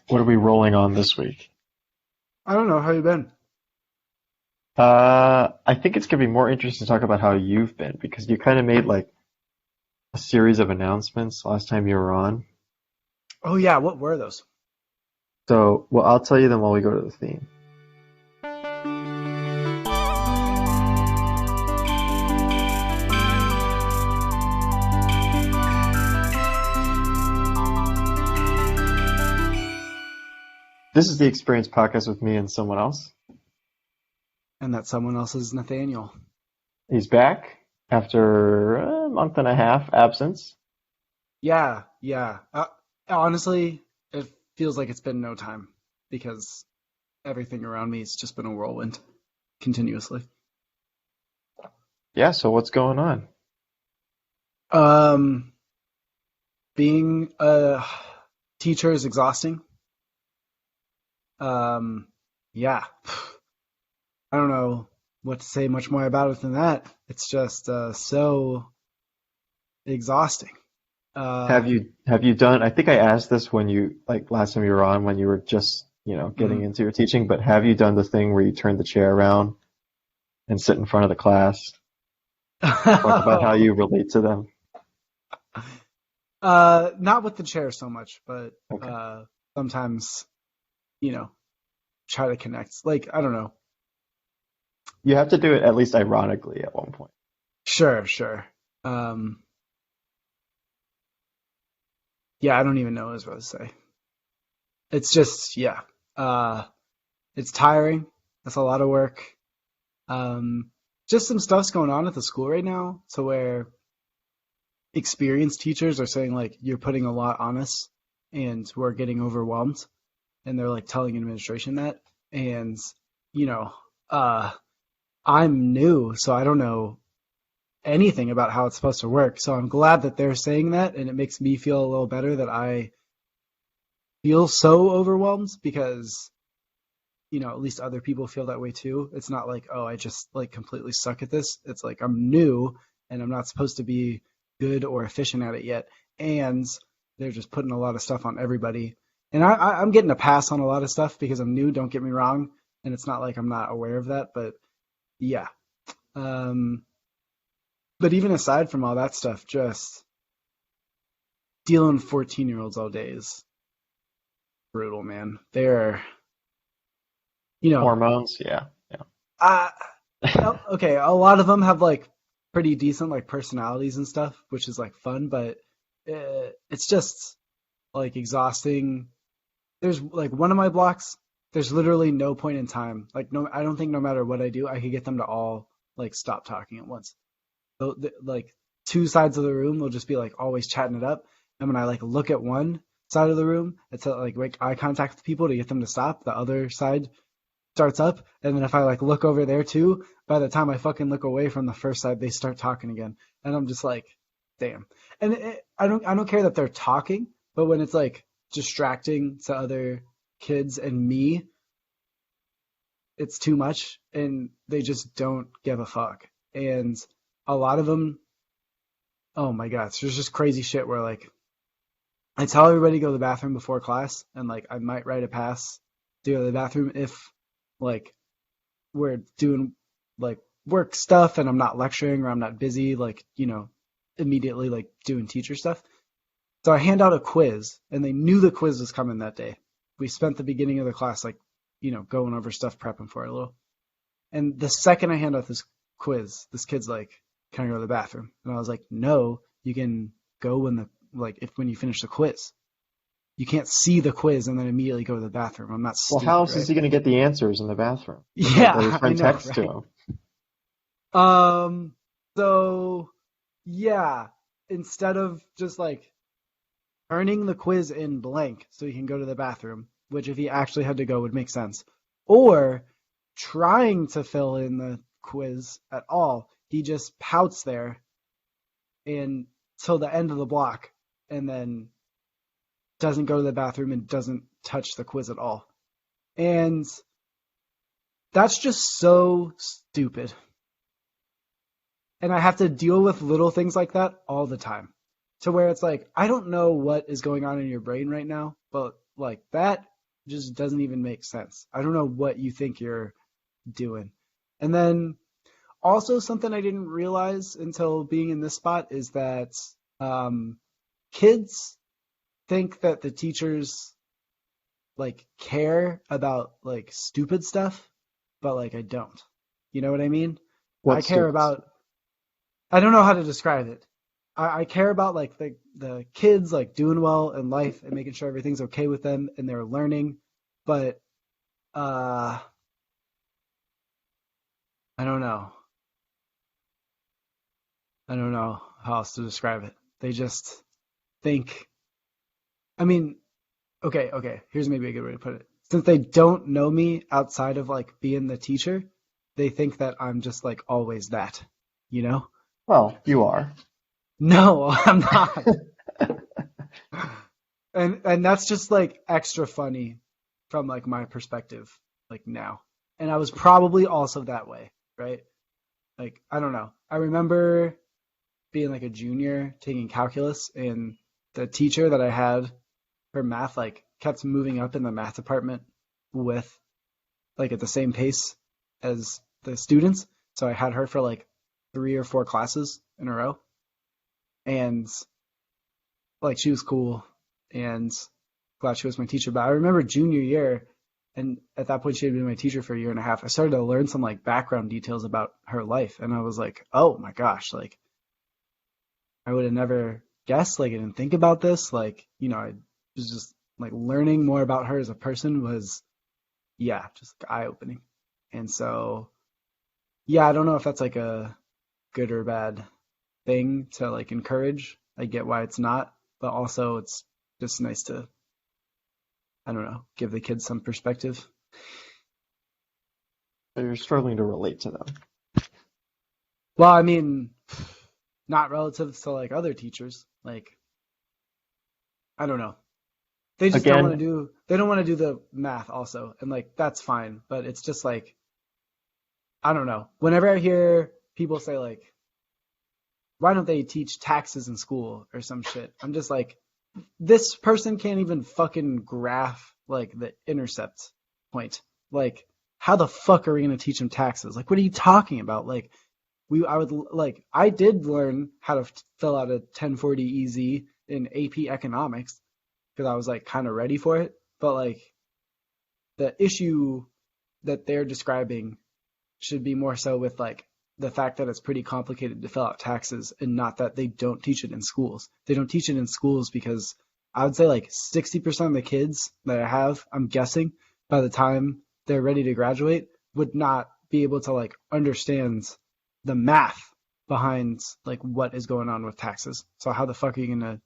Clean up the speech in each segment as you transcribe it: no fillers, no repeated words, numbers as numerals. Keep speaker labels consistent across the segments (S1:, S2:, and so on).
S1: What are we rolling on this week?
S2: I don't know how you been.
S1: I think it's gonna be more interesting to talk about how you've been because you kind of made like a series of announcements last time you were on.
S2: Oh yeah, what were those?
S1: So, well, I'll tell you them while we go to the theme. This is the Experience Podcast with me and someone else.
S2: And that someone else is Nathaniel.
S1: He's back after a month and a half absence.
S2: Yeah, yeah. Honestly, it feels like it's been no time because everything around me has just been a whirlwind continuously.
S1: Yeah, so what's going on?
S2: Um, Being a teacher is exhausting. Um, yeah. I don't know what to say much more about it than that. It's just so exhausting. Uh,
S1: Have you done, I think I asked this when you like last time you were on when you were just, getting
S2: mm.
S1: into your teaching, but have you done the thing where you turn the chair around and sit in front of the class, talk about how you relate to them?
S2: Not with the chair so much, but
S1: Okay.
S2: sometimes, you know, try to connect. Like, I don't know.
S1: You have to do it at least ironically at one point.
S2: Sure, sure. Um, yeah, I don't even know what I was about to say. It's just, yeah. Uh, it's tiring. That's a lot of work. Um, just some stuff's going on at the school right now, to where experienced teachers are saying like you're putting a lot on us, and we're getting overwhelmed, and they're like telling administration that, and you know, uh, I'm new, so I don't know anything about how it's supposed to work. So I'm glad that they're saying that, and it makes me feel a little better that I feel so overwhelmed because, at least other people feel that way too. It's not like, oh, I just like completely suck at this. It's like I'm new and I'm not supposed to be good or efficient at it yet. And they're just putting a lot of stuff on everybody. And I'm getting a pass on a lot of stuff because I'm new, don't get me wrong. And it's not like I'm not aware of that, but yeah. Um, but even aside from all that stuff, just dealing with 14-year-olds all day is brutal, man. They're, you know,
S1: Hormones, yeah,
S2: uh,
S1: yeah.
S2: okay, a lot of them have like pretty decent like personalities and stuff, which is like fun, but it's just like exhausting. There's like one of my blocks, there's literally no point in time. Like no, I don't think no matter what I do, I could get them to all like stop talking at once. So, like two sides of the room will just be like always chatting it up, and when I like look at one side of the room, it's like make eye contact with people to get them to stop. The other side starts up, and then if I like look over there too, by the time I fucking look away from the first side, they start talking again, and I'm just like, damn. And I don't care that they're talking, but when it's like distracting to other kids and me, it's too much, and they just don't give a fuck. And a lot of them, oh my god, there's just crazy shit where like I tell everybody to go to the bathroom before class, and like I might write a pass to go to the bathroom if like we're doing like work stuff and I'm not lecturing or I'm not busy, like, immediately like doing teacher stuff. So I hand out a quiz, and they knew the quiz was coming that day. We spent the beginning of the class like, going over stuff, prepping for it a little. And the second I hand out this quiz, this kid's like, "Can I go to the bathroom?" And I was like, "No, you can go when you finish the quiz. You can't see the quiz and then immediately go to the bathroom. I'm not
S1: Well, how
S2: stupid,
S1: else is
S2: right?"
S1: he going to get the answers in the bathroom? That his
S2: Yeah, I
S1: friend
S2: know,
S1: texts to
S2: right?
S1: him.
S2: So yeah, instead of just like turning the quiz in blank so he can go to the bathroom, which if he actually had to go would make sense, or trying to fill in the quiz at all, he just pouts there and till the end of the block, and then doesn't go to the bathroom and doesn't touch the quiz at all. And that's just so stupid. And I have to deal with little things like that all the time. to where it's like, I don't know what is going on in your brain right now, but like that just doesn't even make sense. I don't know what you think you're doing. And then also something I didn't realize until being in this spot is that um, kids think that the teachers like care about like stupid stuff, but like I don't. You know what I mean? I
S1: What
S2: care
S1: students?
S2: about, I don't know how to describe it. I care about like the kids like doing well in life and making sure everything's okay with them and they're learning. But uh I don't know. I don't know how else to describe it. They just think, I mean, okay, here's maybe a good way to put it. Since they don't know me outside of like being the teacher, they think that I'm just like always that, you know?
S1: Well, you are.
S2: No, I'm not. And that's just like extra funny from like my perspective like now. And I was probably also that way, right? Like I don't know. I remember being like a junior taking calculus and the teacher that I had for math like kept moving up in the math department with like at the same pace as the students. So I had her for like 3 or 4 classes in a row. And like she was cool and glad she was my teacher. But I remember junior year, and at that point she had been my teacher for a year and a half. I started to learn some like background details about her life, and I was like, oh my gosh, like I would have never guessed. Like I didn't think about this. Like I was just like learning more about her as a person was yeah, just like, eye opening. And so yeah, I don't know if that's like a good or bad thing to like encourage. I get why it's not, but also it's just nice to I don't know, give the kids some perspective.
S1: So you're struggling to relate to them.
S2: Well, I mean, not relative to like other teachers. Like, I don't know. They just don't want to
S1: Again,
S2: do they don't want to do the math also. And like that's fine, but it's just like I don't know. Whenever I hear people say like why don't they teach taxes in school or some shit? I'm just like this person can't even fucking graph like the intercept point. Like how the fuck are we going to teach them taxes? Like what are you talking about? Like I would like I did learn how to fill out a 1040 EZ in AP economics because I was like kind of ready for it. But like the issue that they're describing should be more so with like the fact that it's pretty complicated to fill out taxes and not that they don't teach it in schools. They don't teach it in schools because I would say like 60% of the kids that I have, I'm guessing by the time they're ready to graduate would not be able to like understand the math behind like what is going on with taxes. So how the fuck are you going to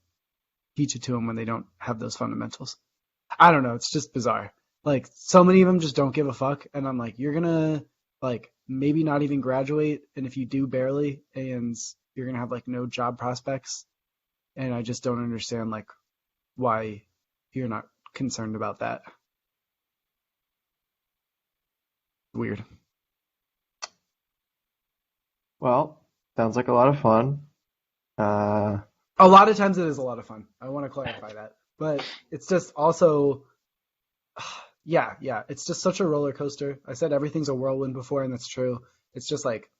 S2: teach it to them when they don't have those fundamentals? I don't know. It's just bizarre. Like so many of them just don't give a fuck, and I'm like, you're gonna like maybe not even graduate, and if you do barely, and you're gonna have like no job prospects, and I just don't understand like why you're not concerned about that. Weird.
S1: well, sounds like a lot of fun. Uh,
S2: A lot of times it is a lot of fun. I want to clarify that, but it's just also yeah, it's just such a roller coaster. I said everything's a whirlwind before, and that's true. It's just like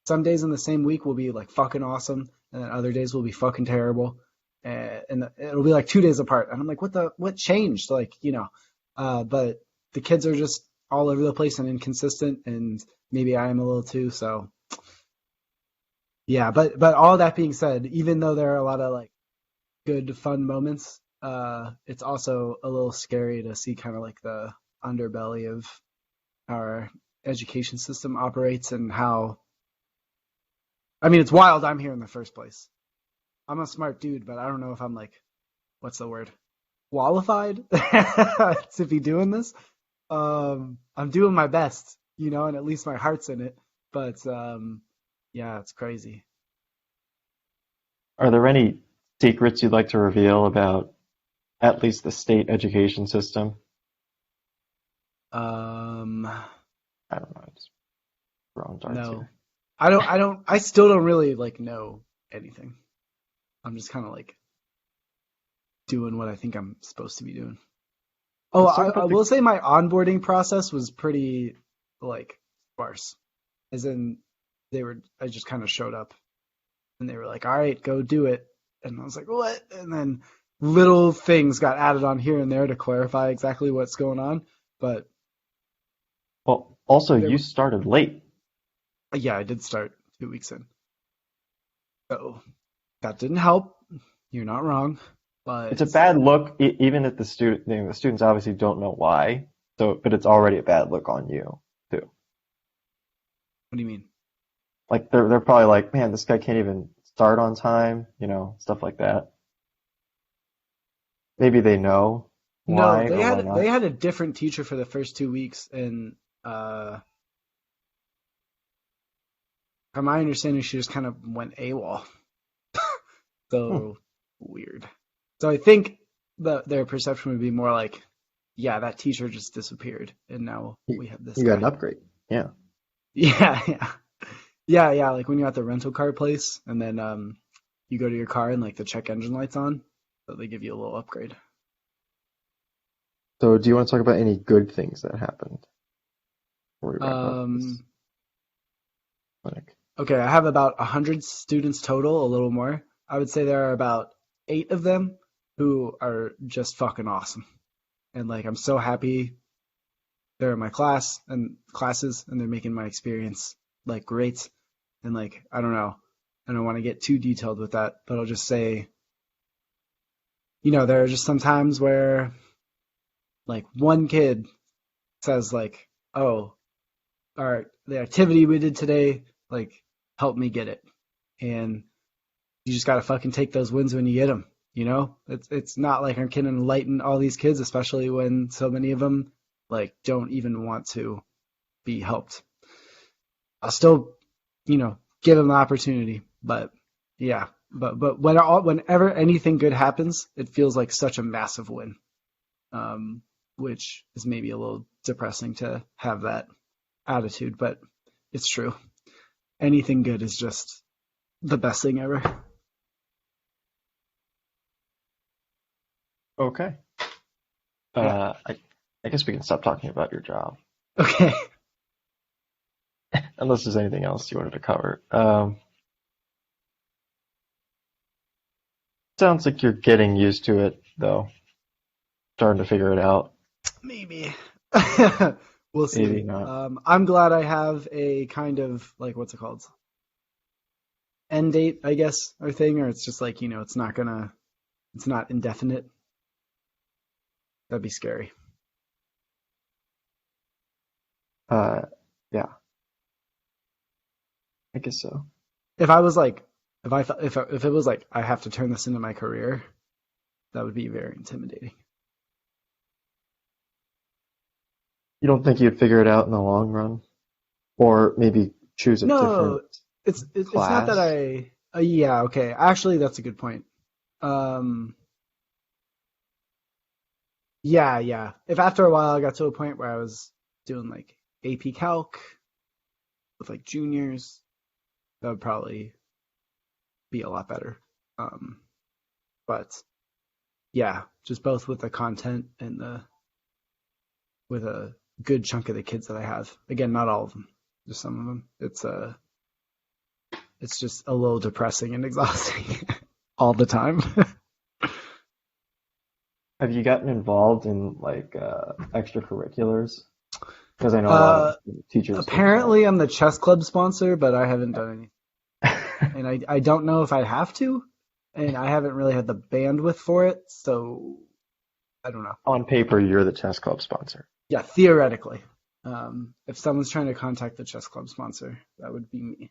S2: some days in the same week will be like fucking awesome, and then other days will be fucking terrible, and it'll be like 2 days apart. And I'm like, what changed? Like, but the kids are just all over the place and inconsistent, and maybe I am a little too. So yeah, but all that being said, even though there are a lot of like good fun moments, it's also a little scary to see kind of like the underbelly of our education system operates and how I mean, it's wild I'm here in the first place. I'm a smart dude, but I don't know if I'm like, what's the word? Qualified to be doing this. I'm doing my best, and at least my heart's in it. But yeah, it's crazy.
S1: are there any secrets you'd like to reveal about at least the state education system?
S2: Um,
S1: I don't know, just throwing darts
S2: no,
S1: here.
S2: I still don't really like know anything. I'm just kind of like doing what I think I'm supposed to be doing. Oh,
S1: Let's talk
S2: I
S1: about the.
S2: will say my onboarding process was pretty like sparse. As in, I just kind of showed up and they were like, all right, go do it. And I was like, what? And then little things got added on here and there to clarify exactly what's going on. But
S1: Well, also
S2: there,
S1: you started late.
S2: yeah, I did start 2 weeks in. So that didn't help. You're not wrong.
S1: It's a
S2: But
S1: bad look, even if the students obviously don't know why. So, but it's already a bad look on you too.
S2: what do you mean?
S1: Like they're probably like, man, this guy can't even start on time, stuff like that. Maybe they know
S2: No,
S1: why or why
S2: they
S1: not.
S2: had a different teacher for the first 2 weeks, and from my understanding, she just kind of went AWOL.
S1: Hmm.
S2: So weird. So I think their perception would be more like, yeah, that teacher just disappeared, and now
S1: You,
S2: we have this
S1: you got an
S2: guy.
S1: upgrade. Yeah.
S2: Yeah, yeah, yeah, yeah. Like when you're at the rental car place, and then you go to your car and like the check engine light's on, so they give you a little upgrade.
S1: So do you want to talk about any good things that happened before we wrap up this
S2: Um,
S1: clinic?
S2: okay, I have about 100 students total, a little more. I would say there are about 8 of them who are just fucking awesome. And like I'm so happy they're in my classes and they're making my experience like great. And like I don't want to get too detailed with that, but I'll just say, there are just some times where like one kid says like, "Oh, the activity we did today like helped me get it." And you just got to fucking take those wins when you get them. It's not like I'm going to enlighten all these kids, especially when so many of them like don't even want to be helped. I'll still, give them the opportunity, but yeah, but whenever anything good happens, it feels like such a massive win, which is maybe a little depressing to have that attitude, but it's true. Anything good is just the best thing ever.
S1: Okay.
S2: Yeah.
S1: I guess we can stop talking about your job,
S2: Okay.
S1: unless there's anything else you wanted to cover. Sounds like you're getting used to it, though. Starting to figure it out.
S2: Maybe. We'll
S1: Maybe
S2: see.
S1: not.
S2: I'm glad I have a kind of like what's it called? End date, I guess, or thing, or it's just like, it's not indefinite. That'd be scary.
S1: Uh, yeah, I guess so.
S2: If I was like, if I thought, if it was like I have to turn this into my career, that would be very intimidating.
S1: You don't think you'd figure it out in the long run? Or maybe choose a different
S2: No, it's not that
S1: class?
S2: yeah, okay. Actually, that's a good point. Um, yeah, yeah. If after a while I got to a point where I was doing like AP Calc with like juniors, that would probably be a lot better. Um, but yeah, just both with the content and with a good chunk of the kids that I have. Again, not all of them, just some of them. It's just a little depressing and exhausting all the time.
S1: Have you gotten involved in like extracurriculars? Because I know a lot of
S2: uh,
S1: teachers like that.
S2: Apparently I'm the chess club sponsor, but I haven't done anything. And I don't know if I have to, and I haven't really had the bandwidth for it, so I don't know.
S1: On paper, you're the chess club sponsor.
S2: Yeah, theoretically. If someone's trying to contact the chess club sponsor, that would be me.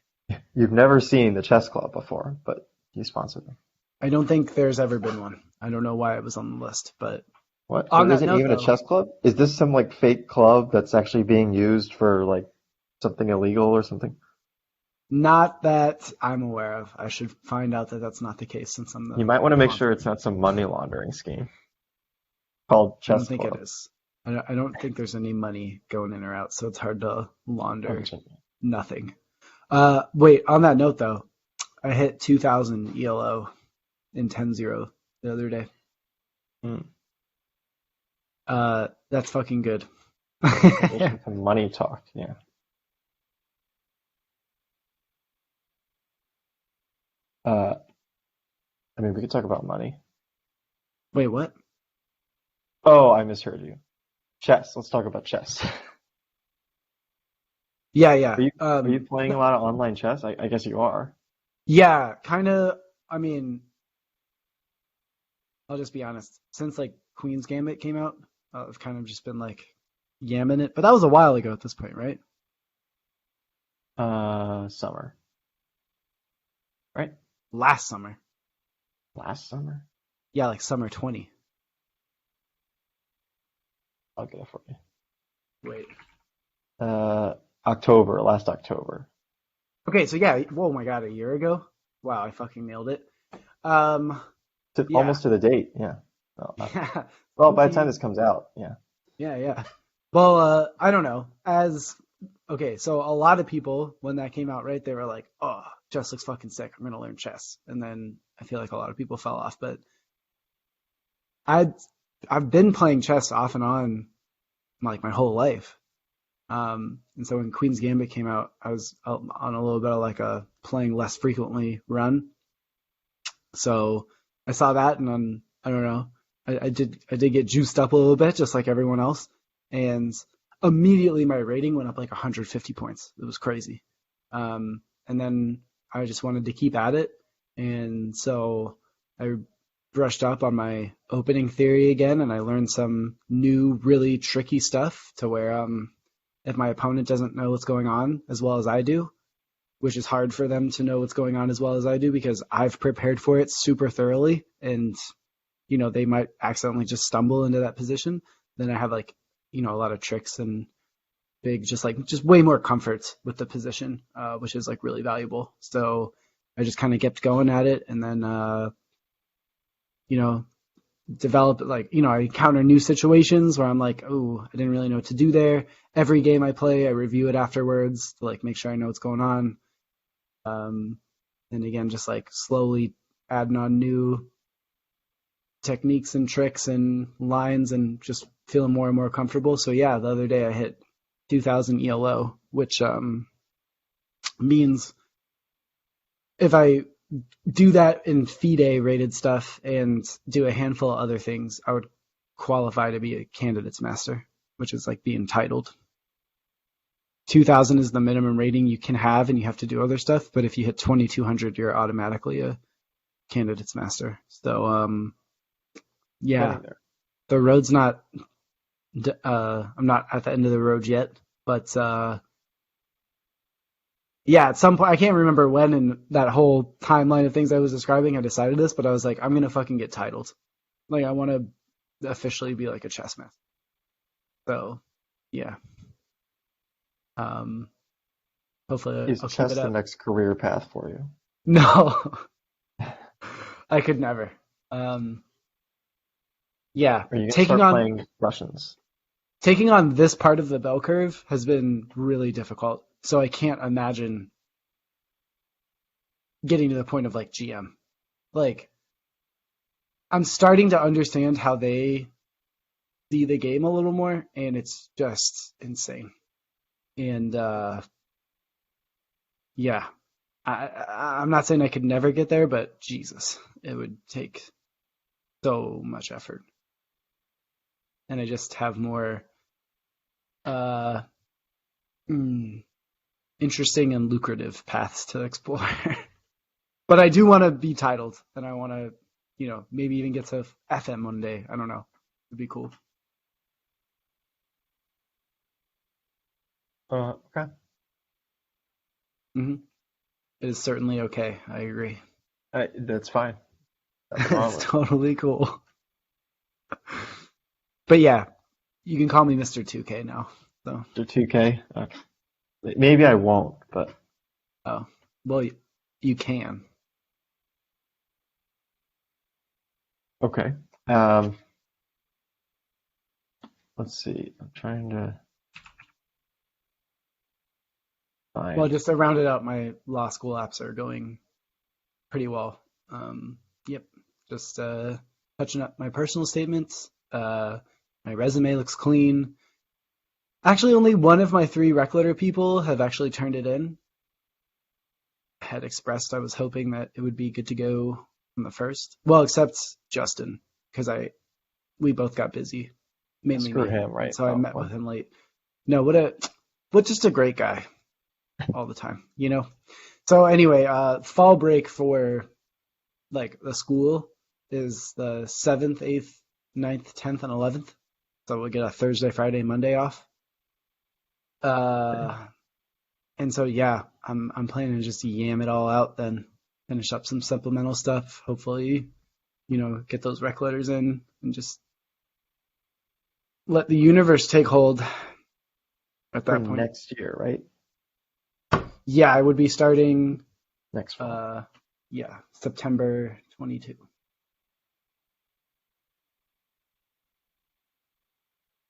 S1: You've never seen the chess club before, but you sponsor them.
S2: I don't think there's ever been one. I don't know why it was on the list, but
S1: What?
S2: on
S1: There
S2: that
S1: isn't
S2: note,
S1: even a
S2: though,
S1: chess club? Is this some like fake club that's actually being used for like something illegal or something?
S2: not that I'm aware of. I should find out that that's not the case since I'm
S1: You
S2: the
S1: might want to make sure
S2: sponsor.
S1: it's not some money laundering scheme called
S2: I don't
S1: chess
S2: think it
S1: club.
S2: is. I don't think there's any money going in or out, so it's hard to launder
S1: Oh,
S2: nothing. Wait, on that note though, I hit 2,000 ELO in 10-0 the other day.
S1: Mm.
S2: That's fucking good.
S1: Transition to money talk. Yeah. Uh, I mean, we could talk about money.
S2: Wait, what?
S1: Oh, I misheard you. Chess. Let's talk about chess.
S2: Yeah, yeah.
S1: Are you playing a lot of online chess? I guess you are.
S2: Yeah, kind of. I mean, I'll just be honest. Since like Queen's Gambit came out, I've kind of just been like yamming it. But that was a while ago at this point, right?
S1: Summer, right?
S2: Last summer.
S1: Last summer?
S2: Yeah, like summer 20.
S1: I'll get it for you.
S2: Wait.
S1: October, last October.
S2: Okay, so yeah. Oh my God, a year ago. Wow, I fucking nailed it. Um, yeah,
S1: Almost to the date. Yeah. Well,
S2: yeah.
S1: well, by the time
S2: Spooky.
S1: this comes out, yeah.
S2: Yeah, yeah. Well, I don't know. Okay, so a lot of people when that came out, right? They were like, "Oh, chess looks fucking sick. I'm gonna learn chess." And then I feel like a lot of people fell off. But I, I've been playing chess off and on like my whole life. And so when Queen's Gambit came out, I was on a little bit of like a playing less frequently run. So I saw that, and then I don't know. I did get juiced up a little bit, just like everyone else, and immediately my rating went up like 150 points. It was crazy. And then I just wanted to keep at it, and so I brushed up on my opening theory again, and I learned some new, really tricky stuff to where if my opponent doesn't know what's going on as well as I do, which is hard for them to know what's going on as well as I do because I've prepared for it super thoroughly and they might accidentally just stumble into that position. Then I have like, a lot of tricks and just way more comfort with the position, which is like really valuable. So I just kind of kept going at it and then, you know, develop like, I encounter new situations where I'm like, oh, I didn't really know what to do there. Every game I play, I review it afterwards to like make sure I know what's going on. And again, just like slowly adding on new techniques and tricks and lines and just feeling more and more comfortable. So yeah, the other day I hit 2000 ELO, which means if I do that in FIDE rated stuff and do a handful of other things, I would qualify to be a candidates master, which is like being entitled. 2000 is the minimum rating you can have, and you have to do other stuff. But if you hit 2200, you're automatically a candidates master. So, yeah, the road's not. I'm not at the end of the road yet, but yeah, at some point, I can't remember when in that whole timeline of things I was describing, I decided this, but I was like, I'm gonna fucking get titled. Like, I want to officially be like a chess master. So, yeah. Hopefully
S1: Is
S2: I'll keep
S1: chess
S2: it
S1: the
S2: up.
S1: next career path for you?
S2: No, I could never. Yeah,
S1: Or you gonna
S2: taking
S1: start
S2: on
S1: playing Russians?
S2: taking on this part of the bell curve has been really difficult. So I can't imagine getting to the point of like GM. Like I'm starting to understand how they see the game a little more, and it's just insane. And yeah, I'm not saying I could never get there, but Jesus, it would take so much effort, and I just have more uh, mm, interesting and lucrative paths to explore. But I do want to be titled, and I want to, maybe even get to FM one day. I don't know. It'd be cool.
S1: Okay.
S2: hmm It is certainly okay. I agree.
S1: That's fine. Nothing wrong
S2: It's
S1: with
S2: totally cool. But yeah, you can call me Mr. 2K now. So,
S1: it. 2K. Okay. Maybe I won't, but
S2: oh, well, you can.
S1: okay. Let's see. I'm trying to
S2: Well,
S1: find.
S2: just to round it out, my law school apps are going pretty well. Yep. Just touching up my personal statements. My resume looks clean. Actually, only one of my 3 rec letter people have actually turned it in. I had expressed I was hoping that it would be good to go on the first. Well, except Justin, because we both got busy, mainly
S1: Screw
S2: me.
S1: him, right?
S2: So I
S1: Oh,
S2: met
S1: well.
S2: with him late. No, what just a great guy all the time, you know? So anyway, fall break for like the school is the 7th, 8th, 9th, 10th, and 11th. So we'll get a Thursday, Friday, Monday off. And so yeah, I'm planning to just yam it all out then, finish up some supplemental stuff, hopefully, get those rec letters in and just let the universe take hold at
S1: For
S2: that point.
S1: next year, right?
S2: Yeah, I would be starting
S1: Next fall.
S2: September 22.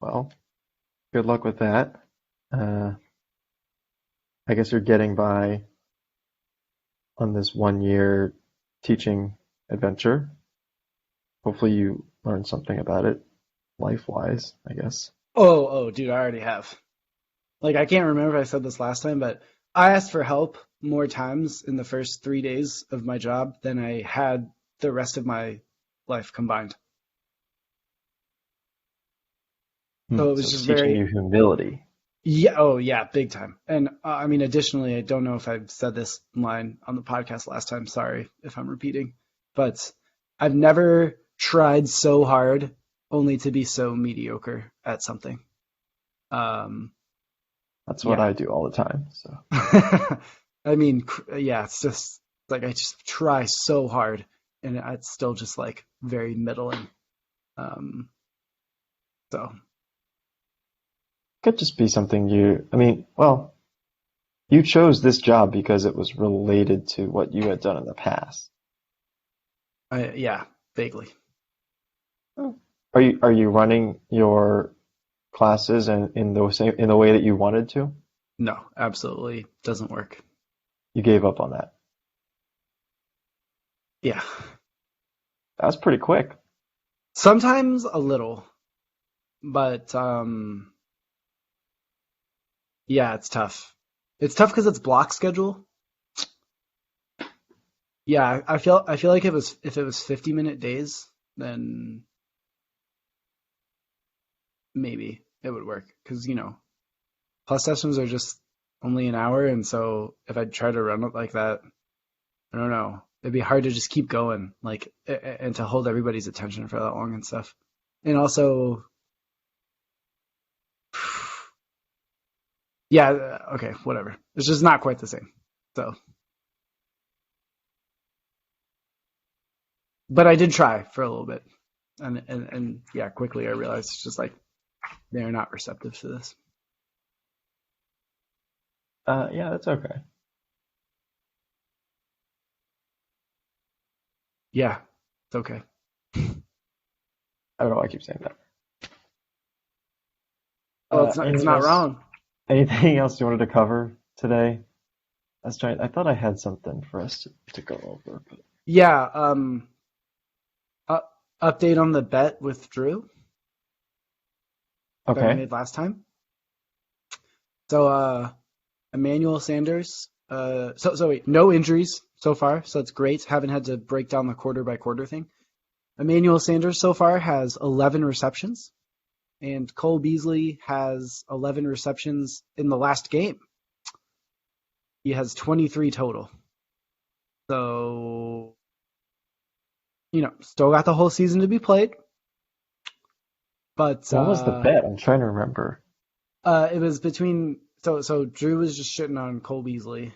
S1: Well, good luck with that. I guess you're getting by on this 1 year teaching adventure. Hopefully you learn something about it, life-wise, I guess.
S2: Oh, dude, I already have. Like, I can't remember if I said this last time, but I asked for help more times in the first 3 days of my job than I had the rest of my life combined. So it was
S1: So
S2: just
S1: it's teaching you humility.
S2: yeah, big time. And I mean, additionally, I don't know if I've said this line on the podcast last time. Sorry if I'm repeating, but I've never tried so hard only to be so mediocre at something.
S1: That's what
S2: Yeah.
S1: I do all the time. So
S2: I mean, yeah, it's just like I just try so hard and it's still just like very middling. So
S1: could just be something you chose this job because it was related to what you had done in the past.
S2: yeah, vaguely.
S1: Are you running your classes in the way that you wanted to?
S2: No, absolutely doesn't work.
S1: You gave up on that.
S2: Yeah.
S1: That was pretty quick.
S2: Sometimes a little, but yeah, it's tough. It's tough because it's block schedule. Yeah, I feel like if it was 50-minute days, then maybe it would work because plus sessions are just only an hour, and so if I try to run it like that, I don't know, it'd be hard to just keep going, like, and to hold everybody's attention for that long and stuff. And also, yeah, okay, whatever. It's just not quite the same. So, but I did try for a little bit, and yeah, quickly I realized it's just like they're not receptive to this.
S1: Yeah, that's okay.
S2: Yeah, it's okay.
S1: I don't know why I keep saying that.
S2: Well, it's not wrong.
S1: Anything else you wanted to cover today? I thought I had something for us to go over, but
S2: Yeah, update on the bet with Drew that I made last time. So, Emmanuel Sanders, so wait, no injuries so far, so that's great. Haven't had to break down the quarter by quarter thing. Emmanuel Sanders so far has 11 receptions, and Cole Beasley has 11 receptions in the last game. He has 23 total. So, still got the whole season to be played. But
S1: what was the bet? I'm trying to remember.
S2: It was between so Drew was just shitting on Cole Beasley,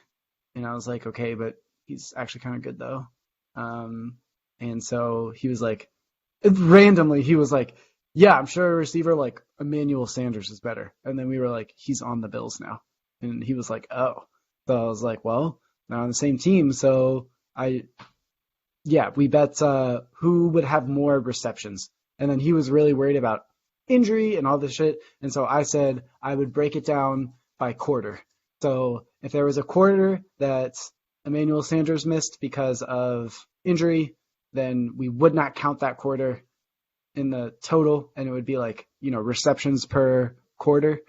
S2: and I was like, okay, but he's actually kind of good though. And so he was like, randomly he was like, yeah, I'm sure a receiver like Emmanuel Sanders is better. And then we were like, he's on the Bills now, and he was like, oh. So I was like, well, not on the same team, so we bet who would have more receptions. And then he was really worried about injury and all this shit. And so I said I would break it down by quarter. So if there was a quarter that Emmanuel Sanders missed because of injury, then we would not count that quarter in the total, and it would be like, receptions per quarter.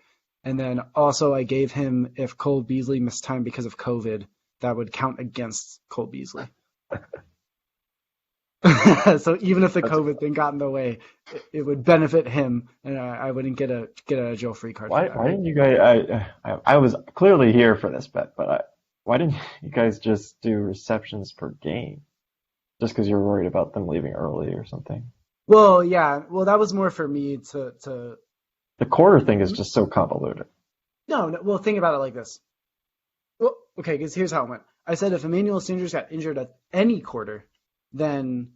S2: And then also I gave him, if Cole Beasley missed time because of COVID, that would count against Cole Beasley. So even if the COVID thing got in the way, it would benefit him, and I wouldn't get a Joe free card for that.
S1: Why didn't you guys? I was clearly here for this bet, but why didn't you guys just do receptions per game? Just because you're worried about them leaving early or something?
S2: Well, yeah. Well, that was more for me to.
S1: The quarter thing is just so convoluted.
S2: No. Well, think about it like this. Well, okay, because here's how it went. I said if Emmanuel Sanders got injured at any quarter, then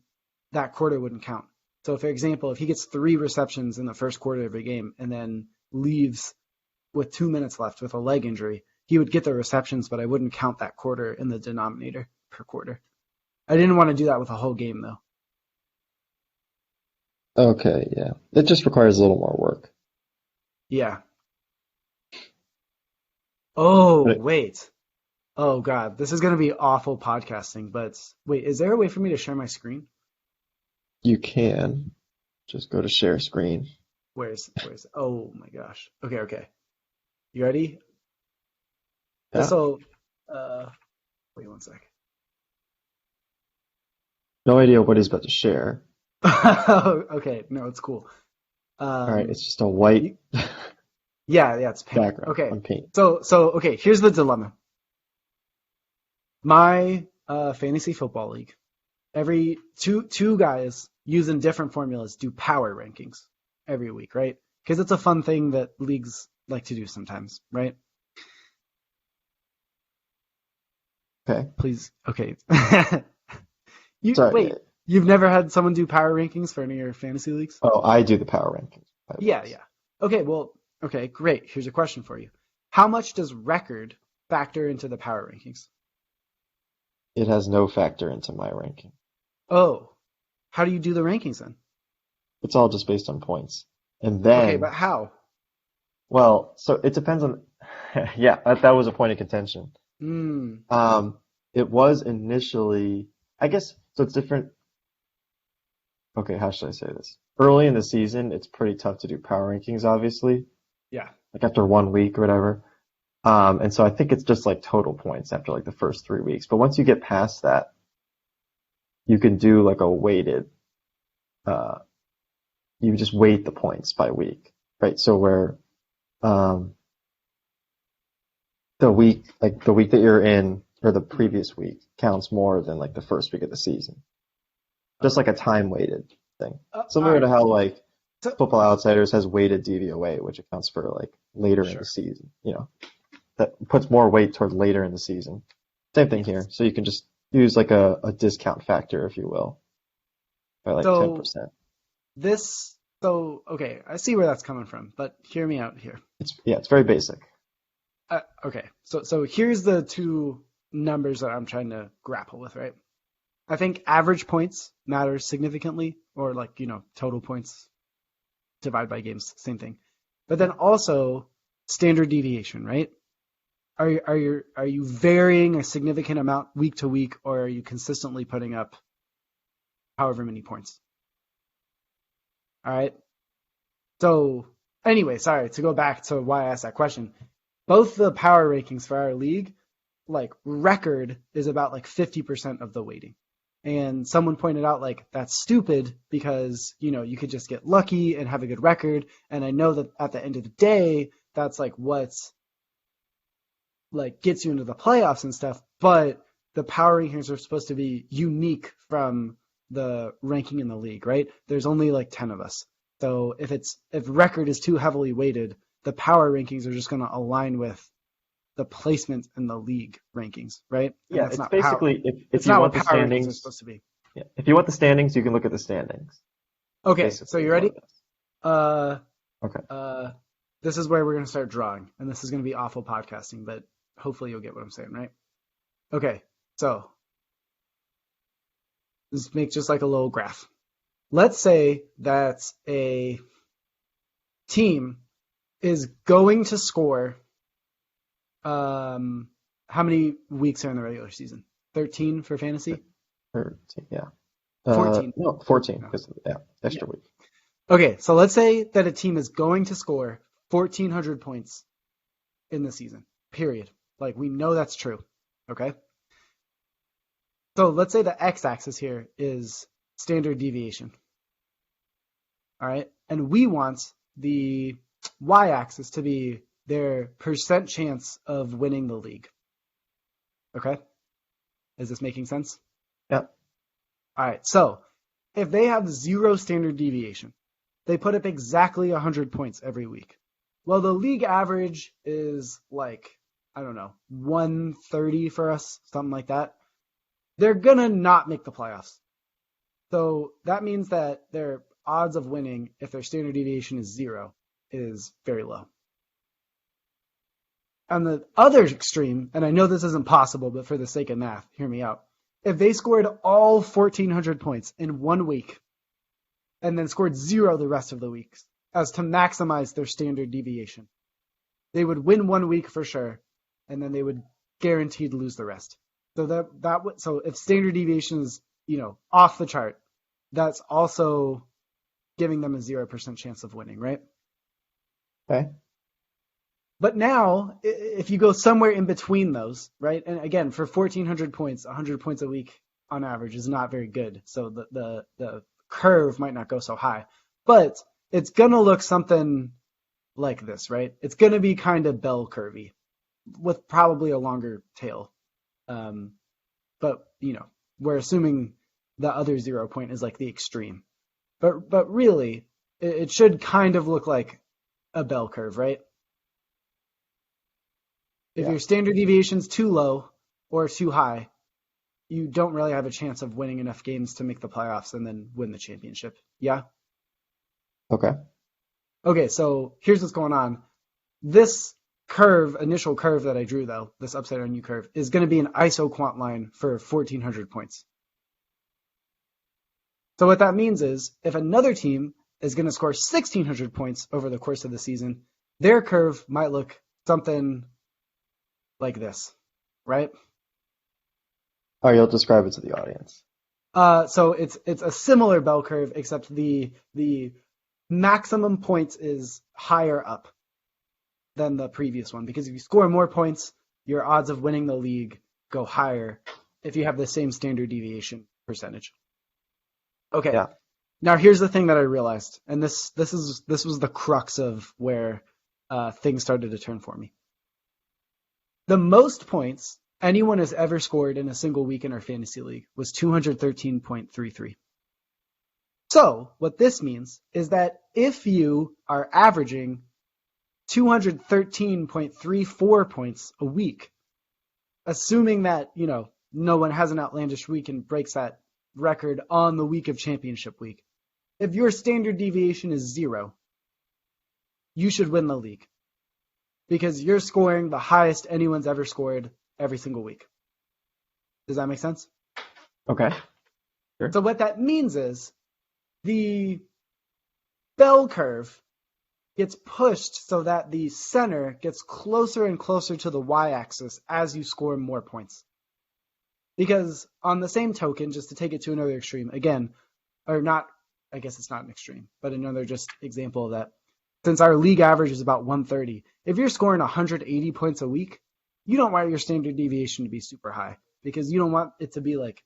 S2: that quarter wouldn't count. So, for example, if he gets 3 receptions in the first quarter of a game and then leaves with 2 minutes left with a leg injury, he would get the receptions, but I wouldn't count that quarter in the denominator per quarter. I didn't want to do that with a whole game, though.
S1: Okay, yeah. It just requires a little more work.
S2: Yeah. Oh,
S1: But
S2: wait. Oh, God. This is going to be awful podcasting, but wait, is there a way for me to share my screen?
S1: you can just go to share screen.
S2: Where's, oh my gosh. Okay. You ready?
S1: Yeah.
S2: So, wait one sec.
S1: No idea what he's about to share.
S2: Okay, no, it's cool.
S1: All right, it's just a white
S2: Yeah, it's pink.
S1: background
S2: Okay.
S1: on pink.
S2: So okay, here's the dilemma. My fantasy football league, every two guys using different formulas do power rankings every week, right? Because it's a fun thing that leagues like to do sometimes, right?
S1: Okay.
S2: Please, okay.
S1: Sorry.
S2: Wait, you've never had someone do power rankings for any of your fantasy leagues?
S1: Oh, I do the power rankings.
S2: Yeah. Okay, well, okay, great. Here's a question for you. How much does record factor into the power rankings?
S1: It has no factor into my ranking.
S2: Oh, how do you do the rankings then?
S1: It's all just based on points. And
S2: Okay,
S1: then,
S2: but how?
S1: well, so it depends on, yeah, that was a point of contention. It was initially, I guess, so it's different. Okay, how should I say this? Early in the season, it's pretty tough to do power rankings, obviously,
S2: Yeah.
S1: like after 1 week or whatever. And so I think it's just like total points after like the first 3 weeks. But once you get past that, you can do like a weighted, you just weight the points by week, right? So where, the week that you're in or the previous week counts more than like the first week of the season. Just like a time weighted thing. Similar to how like Football Outsiders has weighted DVOA, which accounts for like later in the season, that puts more weight toward later in the season. Same thing here. So you can just use like a discount factor, if you will, by like 10%.
S2: Okay, I see where that's coming from, but hear me out here.
S1: It's very basic.
S2: Okay, so here's the two numbers that I'm trying to grapple with, right? I think average points matters significantly, or like, total points divided by games, same thing. But then also standard deviation, right? Are you varying a significant amount week to week, or are you consistently putting up however many points? All right. So anyway, sorry, to go back to why I asked that question. Both the power rankings for our league, like record is about like 50% of the weighting. And someone pointed out like that's stupid because, you could just get lucky and have a good record. And I know that at the end of the day, that's like what's like gets you into the playoffs and stuff. But the power rankings are supposed to be unique from the ranking in the league, right? There's only like 10 of us. So if record is too heavily weighted, the power rankings are just going to align with the placement in the league rankings, right? And
S1: Yeah, it's basically if you want the standings,
S2: are supposed to be.
S1: Yeah, if you want the standings, you can look at the standings.
S2: Okay, so you ready?
S1: Okay.
S2: This is where we're going to start drawing, and this is going to be awful podcasting, but hopefully you'll get what I'm saying, right? Okay, so let's make just like a little graph. Let's say that a team is going to score, how many weeks are in the regular season? 13 for fantasy?
S1: 13, yeah.
S2: 14.
S1: No, 14
S2: No.
S1: because yeah,
S2: Yeah.
S1: extra week.
S2: Okay, so let's say that a team is going to score 1,400 points in the season, period. Like, we know that's true. Okay? So let's say the x-axis here is standard deviation. All right? And we want the y-axis to be their percent chance of winning the league. Okay? Is this making sense?
S1: Yeah.
S2: All right, so if they have 0 standard deviation, they put up exactly 100 points every week. Well, the league average is like, I don't know, 130 for us, something like that. They're going to not make the playoffs. So that means that their odds of winning, if their standard deviation is 0, is very low. On the other extreme, and I know this isn't possible, but for the sake of math, hear me out. If they scored all 1,400 points in 1 week and then scored 0 the rest of the weeks as to maximize their standard deviation, they would win 1 week for sure, and then they would guaranteed lose the rest. So so if standard deviation is, off the chart, that's also giving them a 0% chance of winning, right?
S1: Okay.
S2: But now, if you go somewhere in between those, right? And again, for 1,400 points, 100 points a week on average is not very good. So the curve might not go so high, but it's gonna look something like this, right? It's gonna be kind of bell curvy, with probably a longer tail. But we're assuming the other 0 point is like the extreme. But really, it should kind of look like a bell curve, right? If
S1: Yeah.
S2: your standard deviation's too low or too high, you don't really have a chance of winning enough games to make the playoffs and then win the championship. Yeah?
S1: Okay.
S2: Okay, so here's what's going on. This initial curve that I drew though, this upside down U curve, is going to be an isoquant line for 1,400 points. So what that means is if another team is going to score 1,600 points over the course of the season, their curve might look something like this, right?
S1: Oh, you'll describe it to the audience.
S2: So it's a similar bell curve, except the maximum points is higher up than the previous one, because if you score more points, your odds of winning the league go higher if you have the same standard deviation percentage. Okay.
S1: Yeah.
S2: Now here's the thing that I realized, and this was the crux of where things started to turn for me. The most points anyone has ever scored in a single week in our fantasy league was 213.33. So what this means is that if you are averaging 213.34 points a week, assuming that, no one has an outlandish week and breaks that record on the week of championship week, if your standard deviation is 0, you should win the league, because you're scoring the highest anyone's ever scored every single week. Does that make sense?
S1: Okay. Sure.
S2: So what that means is the bell curve gets pushed so that the center gets closer and closer to the y-axis as you score more points. Because on the same token, just to take it to another extreme, again, or not, I guess it's not an extreme, but another just example of that. Since our league average is about 130, if you're scoring 180 points a week, you don't want your standard deviation to be super high, because you don't want it to be like,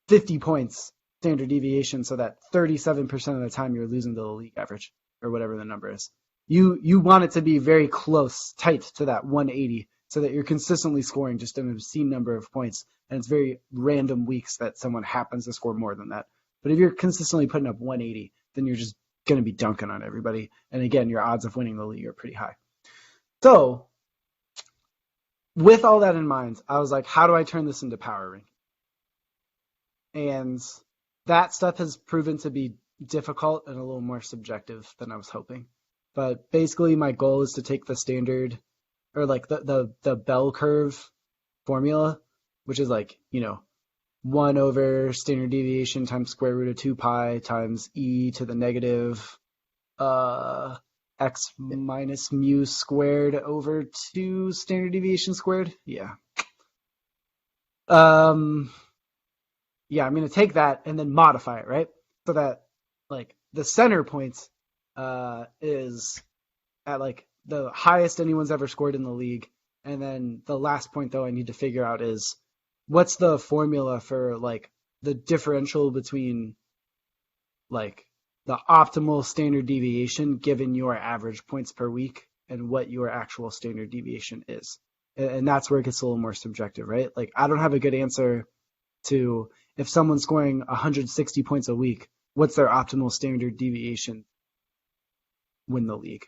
S2: 50 points standard deviation so that 37% of the time you're losing to the league average or whatever the number is. You want it to be very close, tight to that 180 so that you're consistently scoring just an obscene number of points, and it's very random weeks that someone happens to score more than that. But if you're consistently putting up 180, then you're just going to be dunking on everybody. And again, your odds of winning the league are pretty high. So with all that in mind, I was like, how do I turn this into power ranking? And that stuff has proven to be difficult and a little more subjective than I was hoping. But basically my goal is to take the standard, or like the bell curve formula, which is like, 1 over standard deviation times square root of 2 pi times e to the negative x minus mu squared over 2 standard deviation squared. Yeah. yeah, I'm going to take that and then modify it, right? So that like the center points is at like the highest anyone's ever scored in the league. And then the last point though I need to figure out is what's the formula for like the differential between like the optimal standard deviation given your average points per week and what your actual standard deviation is. And that's where it gets a little more subjective, right? Like I don't have a good answer to if someone's scoring 160 points a week, what's their optimal standard deviation win the league?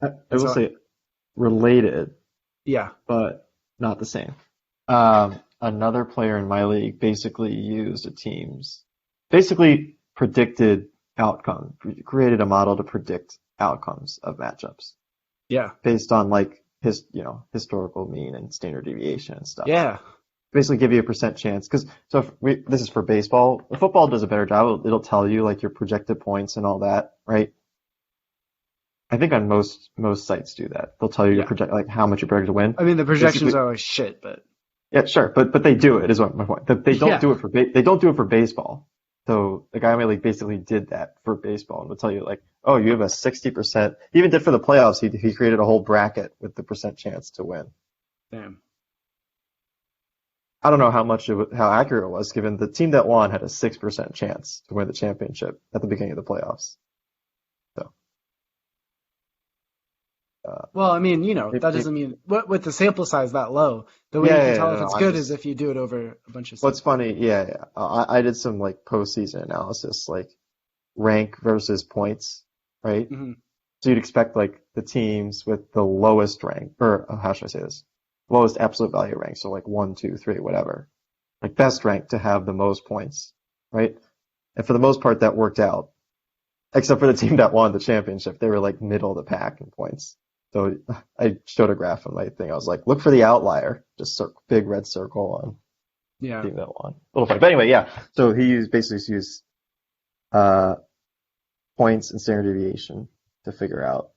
S1: I
S2: And
S1: will
S2: so,
S1: say related,
S2: yeah,
S1: but not the same. Another player in my league basically used a team's, basically predicted outcome, created a model to predict outcomes of matchups
S2: yeah,
S1: based on like historical mean and standard deviation and stuff.
S2: yeah,
S1: Basically give you a percent chance. Because so if this is for baseball. Football does a better job. It'll tell you like your projected points and all that, right? I think on most sites do that. They'll tell you your
S2: yeah.
S1: project like how much you're projected to win.
S2: I mean, the projections
S1: Basically,
S2: are always shit, but
S1: yeah, sure, but they do it is what my point. They don't
S2: yeah,
S1: do it for they don't do it for baseball. So the guy in my league basically did that for baseball and would tell you like, oh, you have a 60%. He even did for the playoffs. He created a whole bracket with the percent chance to win.
S2: damn.
S1: I don't know how accurate it was, given the team that won had a 6% chance to win the championship at the beginning of the playoffs. So,
S2: Well, I mean, that
S1: it,
S2: doesn't mean with the sample size that low, the way you can
S1: yeah,
S2: tell if
S1: no,
S2: it's
S1: I'm
S2: good is
S1: just.
S2: if you do it over a bunch of
S1: What's
S2: seasons.
S1: funny, yeah. I did some like postseason analysis, like rank versus points, right?
S2: Hmm.
S1: So you'd expect like the teams with the lowest rank, or how should I say this? Lowest absolute value rank, so like 1, 2, 3, whatever. Like best rank to have the most points, right? And for the most part, that worked out, except for the team that won the championship. They were like middle of the pack in points. So I showed a graph on my thing. I was like, look for the outlier, just big red circle on
S2: Yeah,
S1: the team that won. A little funny, but anyway, yeah. So he basically used uh, points and standard deviation to figure out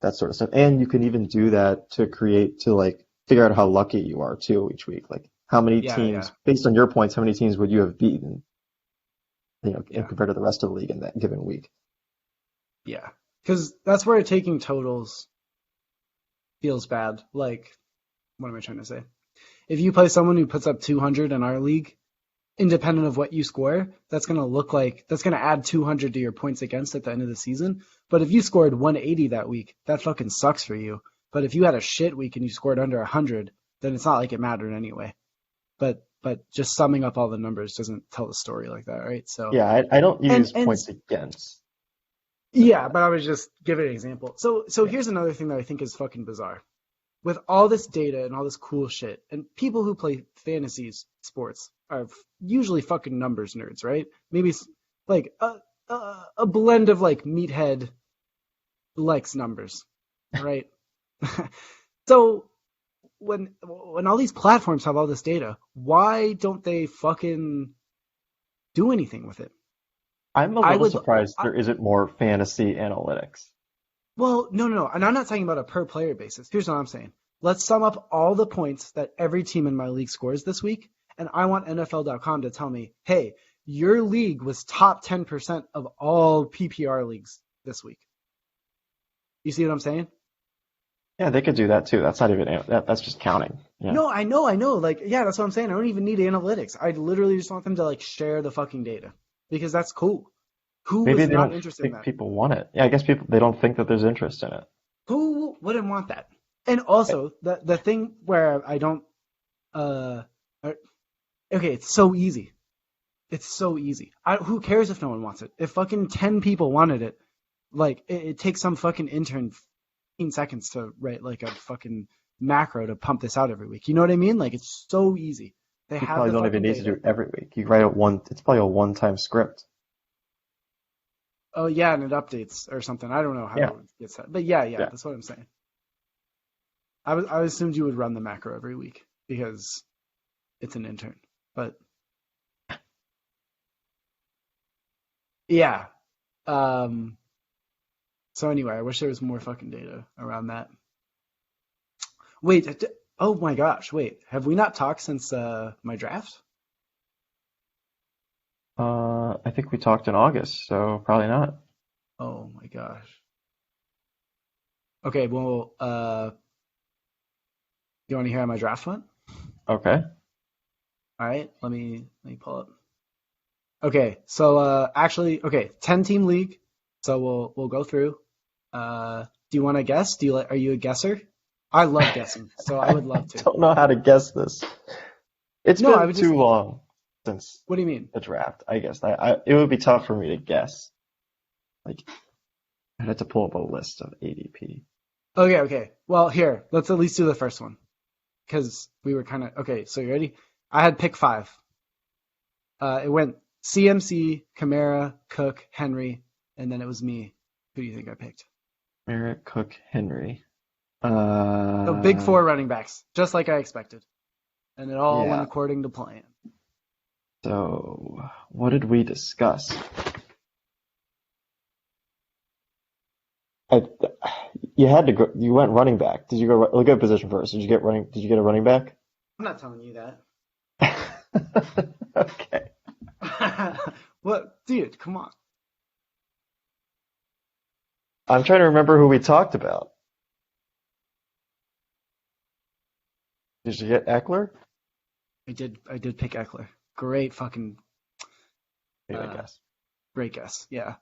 S1: that sort of stuff. And you can even do that to like figure out how lucky you are too each week. Like how many
S2: yeah, yeah,
S1: teams, based on your points, how many teams would you have beaten,
S2: yeah,
S1: compared to the rest of the league in that given week?
S2: yeah. Because that's where taking totals feels bad. Like, what am I trying to say? If you play someone who puts up 200 in our league, independent of what you score, that's going to add 200 to your points against at the end of the season. But if you scored 180 that week, that fucking sucks for you. But if you had a shit week and you scored under 100, then it's not like it mattered anyway. But just summing up all the numbers doesn't tell the story like that, right? So
S1: Yeah, I don't
S2: and
S1: use
S2: and
S1: points against.
S2: yeah, but I was just giving an example. So
S1: Yeah.
S2: here's another thing that I think is fucking bizarre. With all this data and all this cool shit, and people who play fantasy sports are usually fucking numbers nerds, right? Maybe like a blend of like meathead likes numbers, right? So when all these platforms have all this data, why don't they fucking do anything with it?
S1: I'm a
S2: I
S1: little
S2: would,
S1: surprised
S2: I,
S1: there isn't more fantasy analytics.
S2: well, no, and I'm not talking about a per player basis. Here's what I'm saying. Let's sum up all the points that every team in my league scores this week, and I want NFL.com to tell me, hey, your league was top 10% of all PPR leagues this week. You see what I'm saying?
S1: Yeah, they could do that too. That's not even that's just counting. Yeah.
S2: No, I know. Like, yeah, that's what I'm saying. I don't even need analytics. I literally just want them to like share the fucking data because that's cool. Who
S1: Maybe
S2: was
S1: they
S2: not
S1: don't
S2: interested in
S1: think
S2: that?
S1: people want it. Yeah, I guess people they don't think that there's interest in it.
S2: Who wouldn't want that? And also, the thing where I don't, uh, okay, it's so easy. It's so easy. Who cares if no one wants it? If fucking 10 people wanted it, like, it takes some fucking intern 15 seconds to write, like, a fucking macro to pump this out every week. You know what I mean? Like, it's so easy. They
S1: You
S2: have
S1: probably
S2: the
S1: don't even
S2: fucking
S1: need to do
S2: data.
S1: it every week. You write it one. It's probably a one-time script.
S2: Oh, yeah, and it updates or something. I don't know how
S1: Yeah,
S2: it gets set. But yeah,
S1: yeah.
S2: that's what I'm saying. I assumed you would run the macro every week because it's an intern. But yeah. Um, so anyway, I wish there was more fucking data around that. Wait, oh my gosh, wait. Have we not talked since my draft?
S1: I think we talked in August, so probably not.
S2: Oh my gosh. Okay, well, you want to hear how my draft went?
S1: Okay.
S2: All right, let me pull up. Okay, so actually, okay, 10 team league. So we'll go through. Do you want to guess? Are you a guesser? I love guessing, so I
S1: I
S2: would love to.
S1: don't know how to guess this. It's
S2: No, I
S1: been
S2: would just.
S1: too long since
S2: What do you mean?
S1: the draft, I guess. It would be tough for me to guess. Like, I'd have to pull up a list of ADP.
S2: Okay, okay. Well, here, let's at least do the first one because we were kind of okay. So you ready? I had pick five. It went CMC, Kamara, Cook, Henry, and then it was me. Who do you think I picked?
S1: Merritt, Cook, Henry.
S2: So big four running backs, just like I expected, and it all went
S1: Yeah.
S2: according to plan.
S1: So, what did we discuss? I, you had to go. You went running back. Did you go? Look at position first. Did you get running? Did you get a running back?
S2: I'm not telling you that.
S1: Okay.
S2: What, dude? Come on.
S1: I'm trying to remember who we talked about. Did you get Eckler?
S2: I did pick Eckler. Great fucking
S1: Yeah, I
S2: uh,
S1: guess.
S2: great guess. Yeah.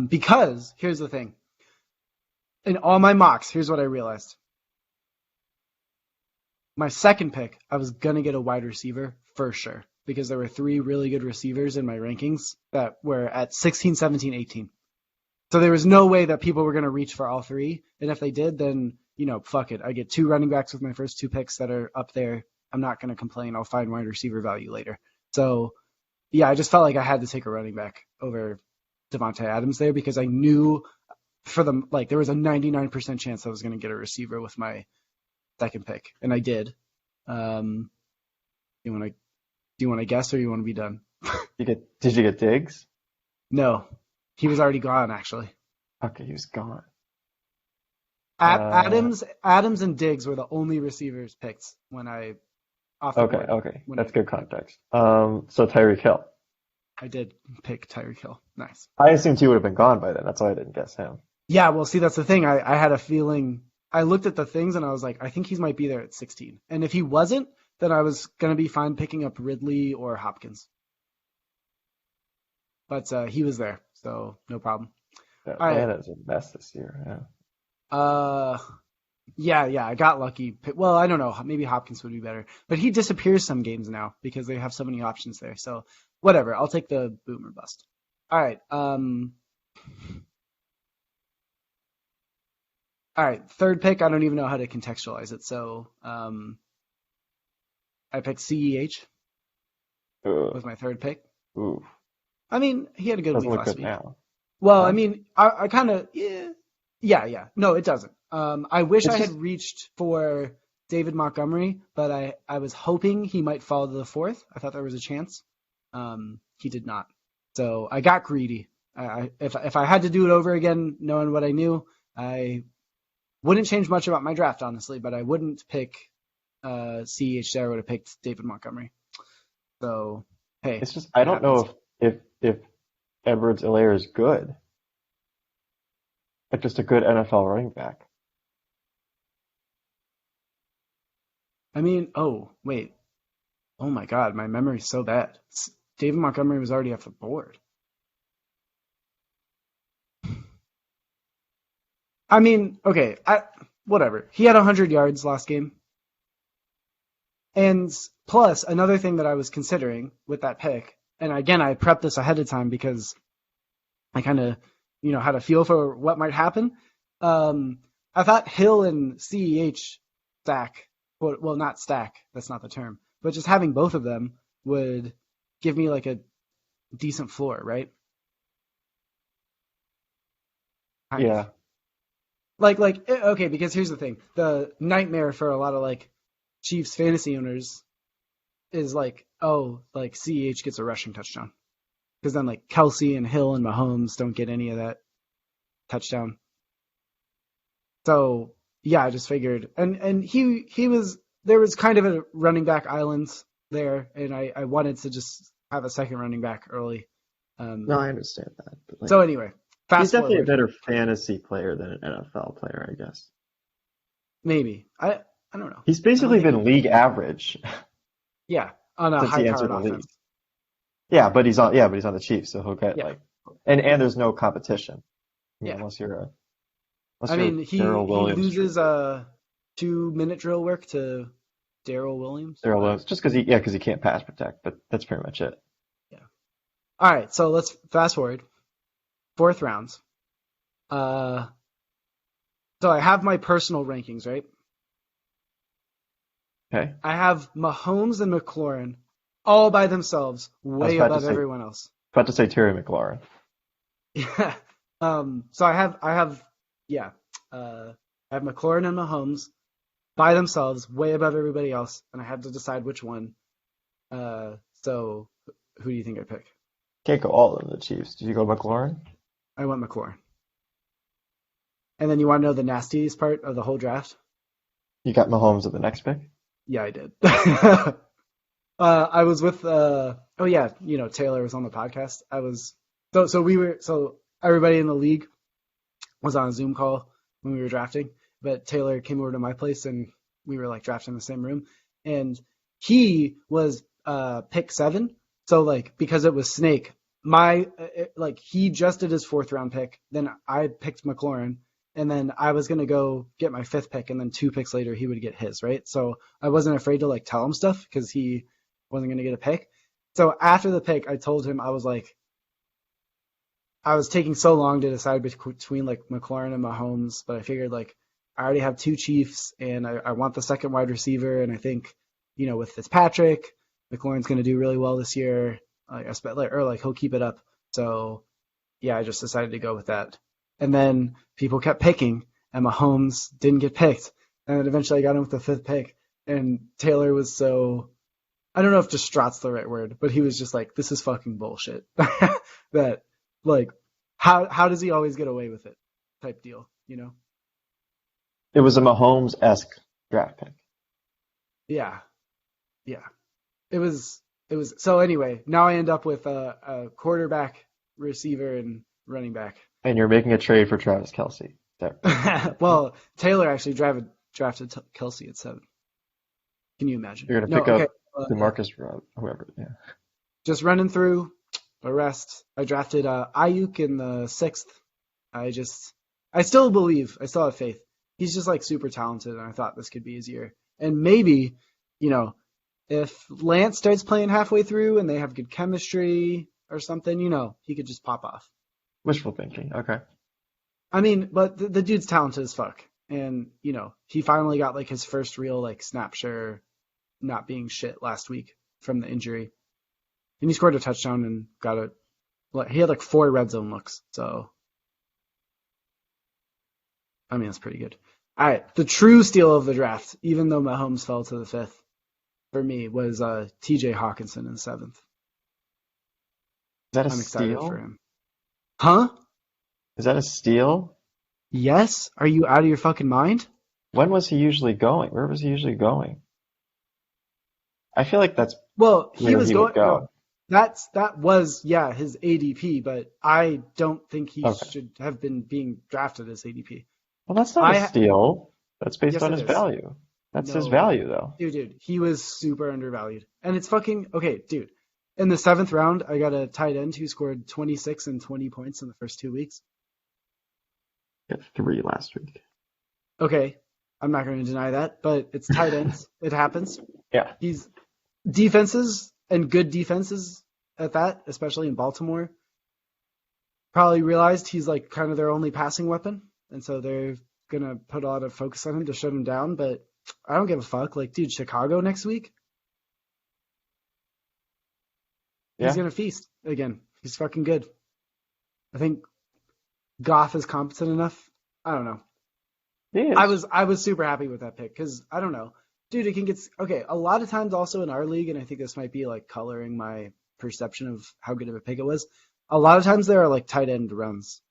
S2: Because here's the thing. In all my mocks, here's what I realized. My second pick, I was gonna get a wide receiver for sure because there were three really good receivers in my rankings that were at 16, 17, 18. So there was no way that people were gonna reach for all three. And if they did, then fuck it. I get two running backs with my first two picks that are up there. I'm not gonna complain. I'll find wide receiver value later. So yeah, I just felt like I had to take a running back over Devontae Adams there because I knew for them like there was a 99% chance I was going to get a receiver with my second pick, and I did. Um, you want to do you want to guess or you want to be done?
S1: Did you get Diggs?
S2: No, he was already gone actually.
S1: Okay, he was gone. Uh,
S2: Adams and Diggs were the only receivers picked when I off the board
S1: okay.
S2: when
S1: That's good context. So Tyreek Hill.
S2: I did pick Tyreek Hill. Nice.
S1: I assumed he would have been gone by then. That's why I didn't guess him.
S2: Yeah, well, see, that's the thing. I had a feeling. I looked at the things and I was like, I think he might be there at 16. And if he wasn't, then I was gonna be fine picking up Ridley or Hopkins. But he was there, so no problem. All right.
S1: Atlanta's a mess this year. Yeah.
S2: Uh, yeah, I got lucky. Well, I don't know. Maybe Hopkins would be better, but he disappears some games now because they have so many options there. So whatever. I'll take the boomer bust. All right. All right. Third pick. I don't even know how to contextualize it. So I picked CEH
S1: Ugh.
S2: with my third pick.
S1: Ooh.
S2: I mean, he had a good
S1: Doesn't
S2: week
S1: look
S2: last
S1: good
S2: week.
S1: now.
S2: Well, I
S1: Huh?
S2: mean, I kind of, yeah. No, it doesn't. I wish I
S1: It's
S2: had
S1: just
S2: reached for David Montgomery, but I was hoping he might fall to the fourth. I thought there was a chance. He did not. So I got greedy. If I had to do it over again, knowing what I knew, I wouldn't change much about my draft, honestly, but I wouldn't pick CEH there. I would have picked David Montgomery. So, hey,
S1: it's just I
S2: it
S1: don't
S2: happens.
S1: know if Edwards-Helaire is good. Like just a good NFL running back.
S2: I mean, oh, wait. Oh my God, my memory's so bad. David Montgomery was already off the board. I mean, okay, whatever. He had 100 yards last game. And plus, another thing that I was considering with that pick, and again, I prepped this ahead of time because I kind of, had a feel for what might happen. I thought Hill and CEH stack, well, not stack, that's not the term, but just having both of them would give me like a decent floor, right? Kind of.
S1: Yeah.
S2: Okay, because here's the thing. The nightmare for a lot of like Chiefs fantasy owners is like, oh, like CEH gets a rushing touchdown. Because then like Kelsey and Hill and Mahomes don't get any of that touchdown. So yeah, I just figured, and he was there was kind of a running back island there, and I wanted to just have a second running back early.
S1: No, I understand that, but like
S2: So anyway,
S1: he's
S2: fast
S1: definitely a
S2: forward.
S1: better fantasy player than an NFL player, I guess.
S2: Maybe I don't know.
S1: He's
S2: I don't
S1: basically
S2: think
S1: been
S2: he.
S1: league average
S2: Yeah, on a
S1: since he entered
S2: high-powered
S1: the league.
S2: offense.
S1: But he's on the Chiefs, so he'll get
S2: Yeah,
S1: like, and there's no competition,
S2: yeah.
S1: unless you're
S2: I
S1: a
S2: mean, he
S1: Darrell
S2: he
S1: Williams
S2: loses
S1: truther.
S2: 2 minute drill work to Daryl Williams,
S1: Darrell
S2: but
S1: Williams, just because he can't pass protect, but that's pretty much it.
S2: yeah. All right, so let's fast forward. Fourth rounds. Uh, so I have my personal rankings, right?
S1: Okay,
S2: I have Mahomes and McLaurin all by themselves,
S1: I was
S2: way above everyone else.
S1: about to say Terry McLaurin.
S2: Yeah. So I have yeah. I have McLaurin and Mahomes by themselves, way above everybody else, and I had to decide which one. So who do you think I pick?
S1: Can't go all of them, the Chiefs. Did you go McLaurin?
S2: I went McLaurin. And then you want to know the nastiest part of the whole draft?
S1: You got Mahomes at the next pick?
S2: Yeah, I did. I was with oh yeah, Taylor was on the podcast. So everybody in the league was on a Zoom call when we were drafting, but Taylor came over to my place and we were like drafting in the same room, and he was pick 7. So like because it was Snake, like he just did his fourth round pick, then I picked McLaurin, and then I was gonna go get my 5th pick, and then 2 picks later he would get his, right? So I wasn't afraid to like tell him stuff because he wasn't gonna get a pick. So after the pick, I told him I was taking so long to decide between like McLaurin and Mahomes, but I figured like I already have 2 Chiefs and I want the second wide receiver, and I think with Fitzpatrick, McLaurin's going to do really well this year, like he'll keep it up. So yeah, I just decided to go with that. And then people kept picking, and Mahomes didn't get picked, and then eventually I got him with the 5th pick, and Taylor was so, I don't know if distraught's the right word, but he was just like, this is fucking bullshit. That like how does he always get away with it type deal?
S1: It was a Mahomes-esque draft pick.
S2: Yeah, yeah. It was so anyway, now I end up with a quarterback, receiver, and running back.
S1: And you're making a trade for Travis Kelce. There.
S2: Well, Taylor actually drafted Kelsey at 7. Can you imagine?
S1: You're gonna
S2: No,
S1: pick
S2: okay.
S1: up DeMarcus Rob, whoever. Yeah.
S2: Just running through the rest. I drafted Ayuk in the 6th. I still believe, I still have faith. He's just like super talented, and I thought this could be his year. And maybe, if Lance starts playing halfway through and they have good chemistry or something, he could just pop off.
S1: Wishful thinking. Okay.
S2: I mean, but the dude's talented as fuck. And, he finally got like his first real like snap share not being shit last week from the injury. And he scored a touchdown and he had like 4 red zone looks. So, I mean, that's pretty good. All right. The true steal of the draft, even though Mahomes fell to the 5th, for me was TJ Hawkinson in the 7th.
S1: Is that a
S2: I'm excited for
S1: steal?
S2: him. Huh?
S1: Is that a steal?
S2: Yes? Are you out of your fucking mind?
S1: When was he usually going? Where was he usually going? I feel like that's
S2: Well, he
S1: where
S2: was
S1: he would
S2: going. No,
S1: go.
S2: that was his ADP, but I don't think he
S1: Okay.
S2: should have been being drafted as ADP.
S1: Well, that's not a
S2: I
S1: steal. That's based
S2: Yes,
S1: on
S2: it
S1: his
S2: is.
S1: value. That's his
S2: No,
S1: value, though.
S2: dude, he was super undervalued, and it's fucking okay, dude. In the 7th round, I got a tight end who scored 26 and 20 points in the first 2 weeks.
S1: He had 3 last week.
S2: Okay, I'm not going to deny that, but it's tight ends. It happens.
S1: Yeah.
S2: He's defenses and good defenses at that, especially in Baltimore, probably realized he's like kind of their only passing weapon, and so they're gonna put a lot of focus on him to shut him down. But I don't give a fuck. Like, dude, Chicago next week, he's
S1: Yeah.
S2: gonna feast again. He's fucking good. I think Goff is competent enough. I don't know.
S1: He
S2: I
S1: is.
S2: was super happy with that pick because I don't know, dude. It can get okay. A lot of times, also in our league, and I think this might be like coloring my perception of how good of a pick it was. A lot of times there are like tight end runs,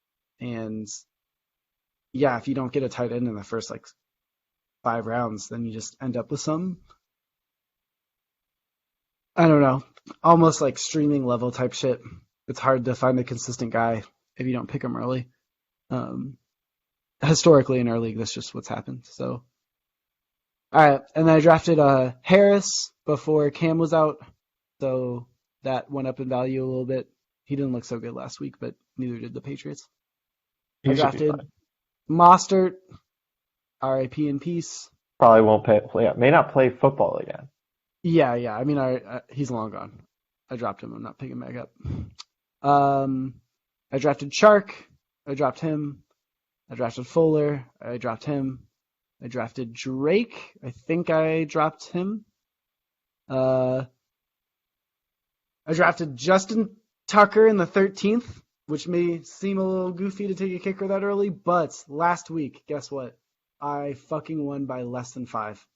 S2: and yeah, if you don't get a tight end in the first like 5 rounds, then you just end up with some. I don't know, almost like streaming level type shit. It's hard to find a consistent guy if you don't pick him early. Um, Historically in our league, that's just what's happened. So, all right, and then I drafted Harris before Cam was out, so that went up in value a little bit. He didn't look so good last week, but neither did the Patriots. I
S1: He should be
S2: drafted
S1: fine.
S2: Mostert, RIP in peace.
S1: Probably won't play, may not play football again.
S2: Yeah, yeah. I mean, he's long gone. I dropped him. I'm not picking him back up. Um, I drafted Shark. I dropped him. I drafted Fuller. I dropped him. I drafted Drake. I think I dropped him. Uh, I drafted Justin Tucker in the 13th, which may seem a little goofy to take a kicker that early, but last week, guess what? I fucking won by less than 5.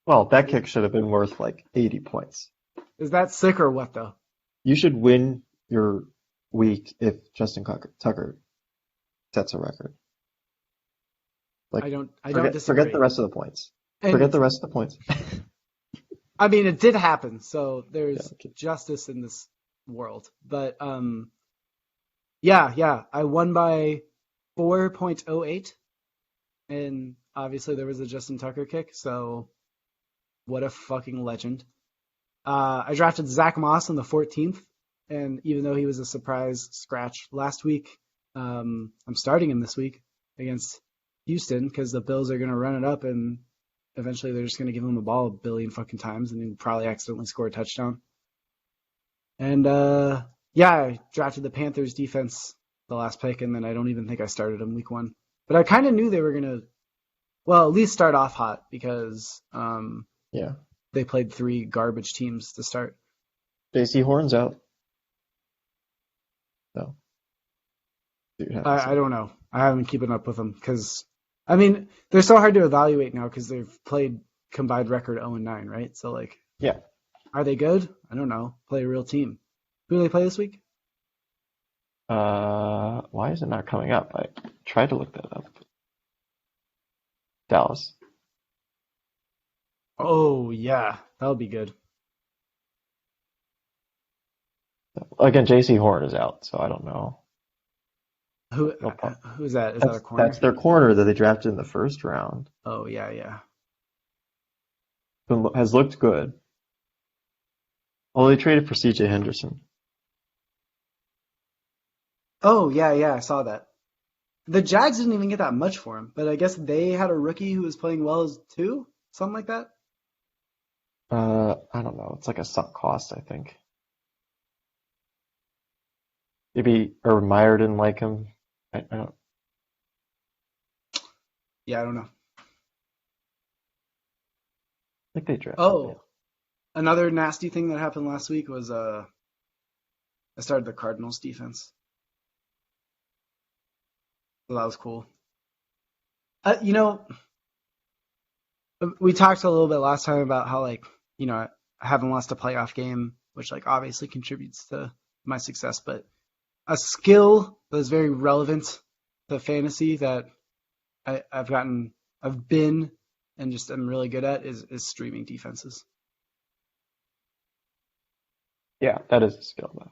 S1: Well, that kick should have been worth like 80 points.
S2: Is that sick or what though?
S1: You should win your week if Tucker sets a record. Like,
S2: I don't
S1: forget
S2: disagree.
S1: the rest of the points. Forget
S2: And
S1: the rest of the points.
S2: I mean, it did happen, so
S1: Yeah,
S2: there's
S1: okay.
S2: justice in this world. But yeah, yeah, I won by 4.08, and obviously there was a Justin Tucker kick, so what a fucking legend. I drafted Zach Moss in the 14th, and even though he was a surprise scratch last week, I'm starting him this week against Houston because the Bills are going to run it up, and eventually they're just going to give him the ball a billion fucking times, and he'll probably accidentally score a touchdown. And yeah, I drafted the Panthers defense the last pick, and then I don't even think I started him week 1. But I kind of knew they were going to, well, at least start off hot because
S1: Yeah.
S2: they played 3 garbage teams to start.
S1: JC Horn's out. So, see what happens
S2: I
S1: there.
S2: don't know. I haven't keeping up with them because, I mean, they're so hard to evaluate now because they've played combined record 0-9, right? So, like,
S1: Yeah.
S2: are they good? I don't know. Play a real team. Who do they play this week?
S1: Why is it not coming up? I tried to look that up. Dallas.
S2: Oh, yeah. That'll be good.
S1: Again, JC Horn is out, so I don't know.
S2: Who
S1: No problem.
S2: who's that? Is that a
S1: That's
S2: corner?
S1: their corner that they drafted in the first round.
S2: Oh, yeah, yeah.
S1: Has looked good. Well, they traded for CJ Henderson.
S2: Oh, yeah, yeah. I saw that. The Jags didn't even get that much for him, but I guess they had a rookie who was playing well as too, something like that.
S1: I don't know. It's like a sunk cost, I think. Maybe Urban Meyer didn't like him. I don't
S2: Yeah, I don't know.
S1: think they drafted him.
S2: Oh, another nasty thing that happened last week was I started the Cardinals defense, so that was cool. You know, we talked a little bit last time about how like I haven't lost a playoff game, which like obviously contributes to my success, but a skill that is very relevant to fantasy that I've been and just am really good at is streaming defenses.
S1: Yeah, that is a skill though.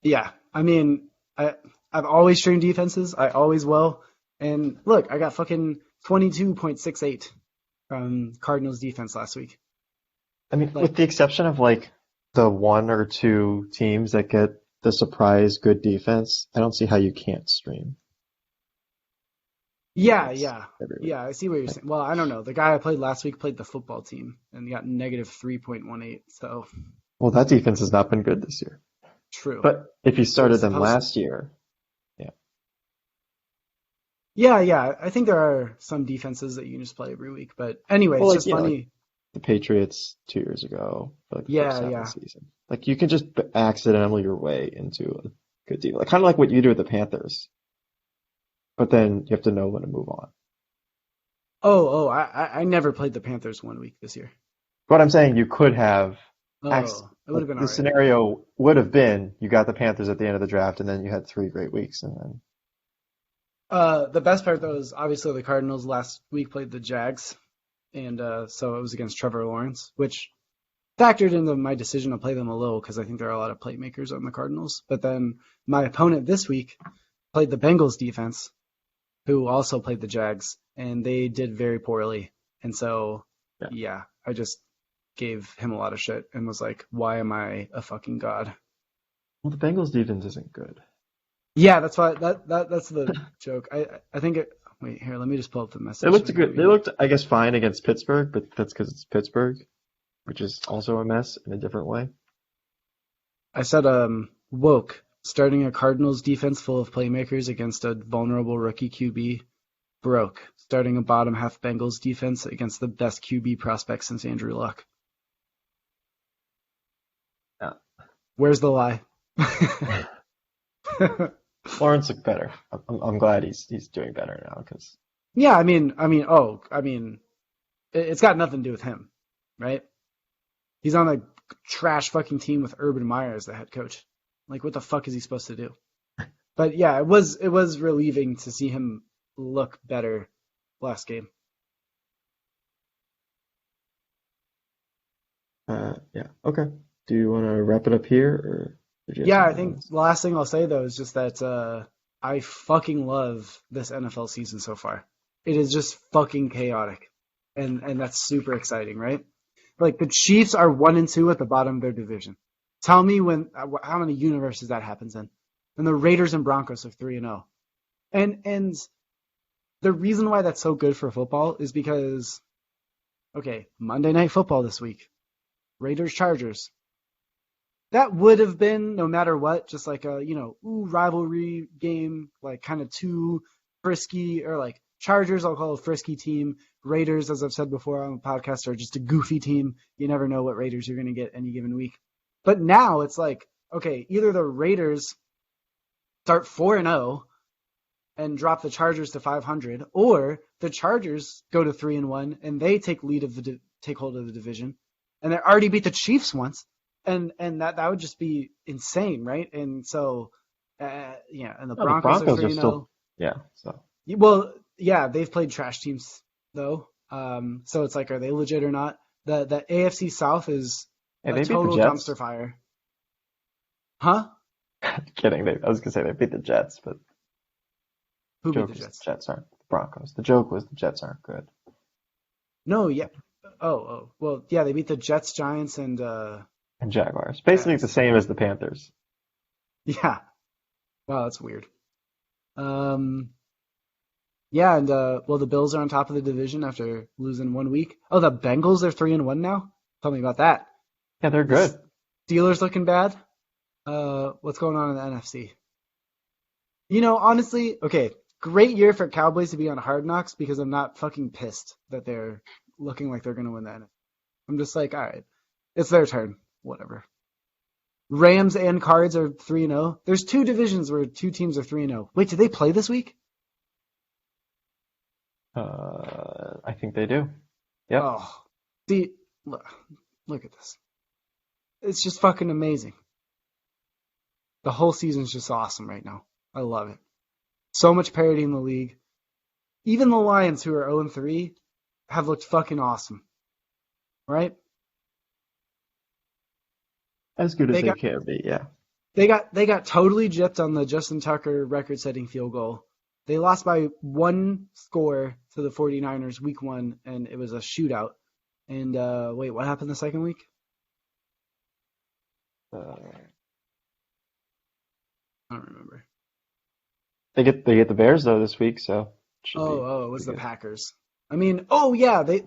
S2: Yeah, I mean, I've always streamed defenses. I always will. And look, I got fucking 22.68 from Cardinals defense last week.
S1: I mean,
S2: Like,
S1: with the exception of like the one or two teams that get the surprise good defense, I don't see how you can't stream
S2: yeah,
S1: defense
S2: yeah,
S1: every week.
S2: yeah. I see what you're
S1: Like,
S2: saying. Well, I don't know. The guy I played last week played the football team and got negative 3.18. So
S1: well, that defense has not been good this year.
S2: true.
S1: But if you
S2: It
S1: started
S2: was
S1: them
S2: supposed to.
S1: last year, yeah,
S2: Yeah, yeah. I think there are some defenses that you can just play every week. But anyway,
S1: well,
S2: it's
S1: like
S2: just
S1: like
S2: funny.
S1: the Patriots 2 years ago, for like the first
S2: Yeah,
S1: half of the
S2: yeah.
S1: season, like you can just accidentally your way into a good team, like kind of like what you do with the Panthers. But then you have to know when to move on.
S2: I never played the Panthers 1 week this year.
S1: What I'm saying, you could have
S2: Oh, it would
S1: like
S2: have been all
S1: the
S2: right.
S1: scenario would have been you got the Panthers at the end of the draft, and then you had 3 great weeks, and then
S2: The best part though is obviously the Cardinals last week played the Jags, and so it was against Trevor Lawrence, which factored into my decision to play them a little because I think there are a lot of playmakers on the Cardinals. But then my opponent this week played the Bengals defense, who also played the Jags, and they did very poorly. And so,
S1: Yeah.
S2: yeah, I just gave him a lot of shit and was like, why am I a fucking god?
S1: Well, the Bengals defense isn't good.
S2: Yeah, that's why that's the joke. I think it. Wait, here, let me just pull up the message.
S1: They looked good. They looked, I guess, fine against Pittsburgh, but that's because it's Pittsburgh, which is also a mess in a different way.
S2: I said, woke, starting a Cardinals defense full of playmakers against a vulnerable rookie QB. Broke, starting a bottom half Bengals defense against the best QB prospect since Andrew Luck.
S1: Yeah.
S2: Where's the lie?
S1: Lawrence looked better. I'm glad he's doing better now because
S2: Yeah, I mean, it's got nothing to do with him, right? He's on a trash fucking team with Urban Meyer as the head coach. Like, what the fuck is he supposed to do? But yeah, it was relieving to see him look better last game.
S1: yeah. Okay. Do you want to wrap it up here, or did you have
S2: Yeah, I
S1: something
S2: think
S1: else?
S2: the last thing I'll say though is just that I fucking love this NFL season so far. It is just fucking chaotic, and that's super exciting, right? Like the Chiefs are 1-2 at the bottom of their division. Tell me how many universes that happens in. And the Raiders and Broncos are 3-0. And the reason why that's so good for football is because, okay, Monday Night Football this week, Raiders Chargers. That would have been, no matter what, just like a, rivalry game, like kind of too frisky, or like Chargers, I'll call a frisky team. Raiders, as I've said before on the podcast, are just a goofy team. You never know what Raiders you're going to get any given week. But now it's like, okay, either the Raiders start 4-0 and drop the Chargers to 500, or the Chargers go to 3-1 and they take hold of the division, and they already beat the Chiefs once. And that would just be insane, right? And so, yeah, and the
S1: No, the
S2: Broncos are
S1: Broncos are
S2: 3-0.
S1: still, yeah. So
S2: Well, yeah, they've played trash teams though. So it's like, are they legit or not? The AFC South is
S1: hey,
S2: a
S1: they beat the
S2: total
S1: Jets.
S2: dumpster fire. Huh?
S1: Kidding. I was gonna say they beat the Jets, but
S2: Who
S1: the
S2: beat
S1: joke
S2: the
S1: is the
S2: Jets?
S1: Jets aren't the Broncos. The joke was the Jets aren't good.
S2: No, yeah. Oh. Well, yeah, they beat the Jets, Giants, and
S1: And Jaguars. Basically the
S2: Pats.
S1: same as the Panthers.
S2: Yeah. Wow, that's weird. Um, yeah, and well, the Bills are on top of the division after losing 1 week. Oh, the Bengals are 3-1 now. Tell me about that.
S1: Yeah, they're
S2: The
S1: good.
S2: Steelers looking bad. What's going on in the NFC? Honestly, okay, great year for Cowboys to be on Hard Knocks because I'm not fucking pissed that they're looking like they're gonna win the NFC. I'm just like, all right, it's their turn. Whatever. Rams and Cards are 3-0. There's two divisions where two teams are 3-0. Wait, did they play this week?
S1: I think they do. Yep.
S2: Oh, see, look at this. It's just fucking amazing. The whole season's just awesome right now. I love it. So much parity in the league. Even the Lions, who are 0-3, have looked fucking awesome. Right?
S1: As good as
S2: They
S1: they
S2: got
S1: can be, yeah.
S2: they got totally gypped on the Justin Tucker record-setting field goal. They lost by one score to the 49ers week 1, and it was a shootout. And wait, what happened the second week?
S1: Uh,
S2: I don't remember.
S1: they get the Bears though this week, so it should
S2: It
S1: be
S2: was the
S1: good.
S2: Packers. I mean, oh yeah, they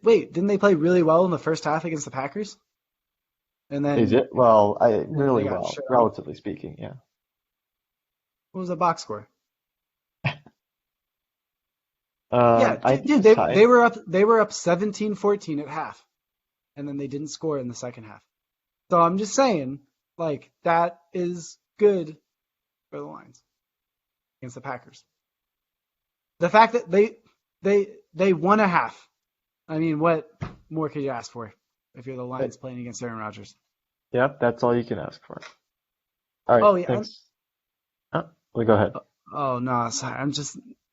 S2: wait, didn't they play really well in the first half against the Packers? And
S1: Is
S2: then
S1: it? Well,
S2: they
S1: really
S2: got
S1: well,
S2: shut out.
S1: relatively speaking, yeah.
S2: What was the box score? Yeah,
S1: I think it
S2: dude,
S1: was
S2: they
S1: tied.
S2: were up 17-14 at half, and then they didn't score in the second half. So I'm just saying, like, that is good for the Lions against the Packers. The fact that they won a half. I mean, what more could you ask for if you're the Lions playing against Aaron Rodgers?
S1: Yep, that's all you can ask for. All right,
S2: Oh yeah.
S1: thanks. Go ahead.
S2: Oh no, sorry.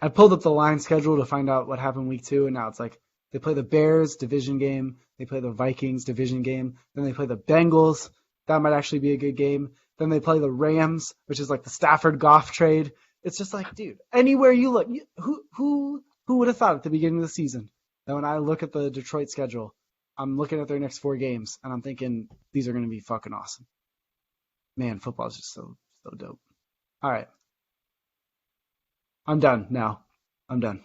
S2: I pulled up the line schedule to find out what happened week 2, and now it's like They play the Bears division game. They play the Vikings division game. Then they play the Bengals. That might actually be a good game. Then they play the Rams, which is like the Stafford Goff trade. It's just like, dude, anywhere you look, who would have thought at the beginning of the season that when I look at the Detroit schedule, I'm looking at their next 4 games and I'm thinking these are going to be fucking awesome. Man, football is just so dope. All right, I'm done now. I'm done.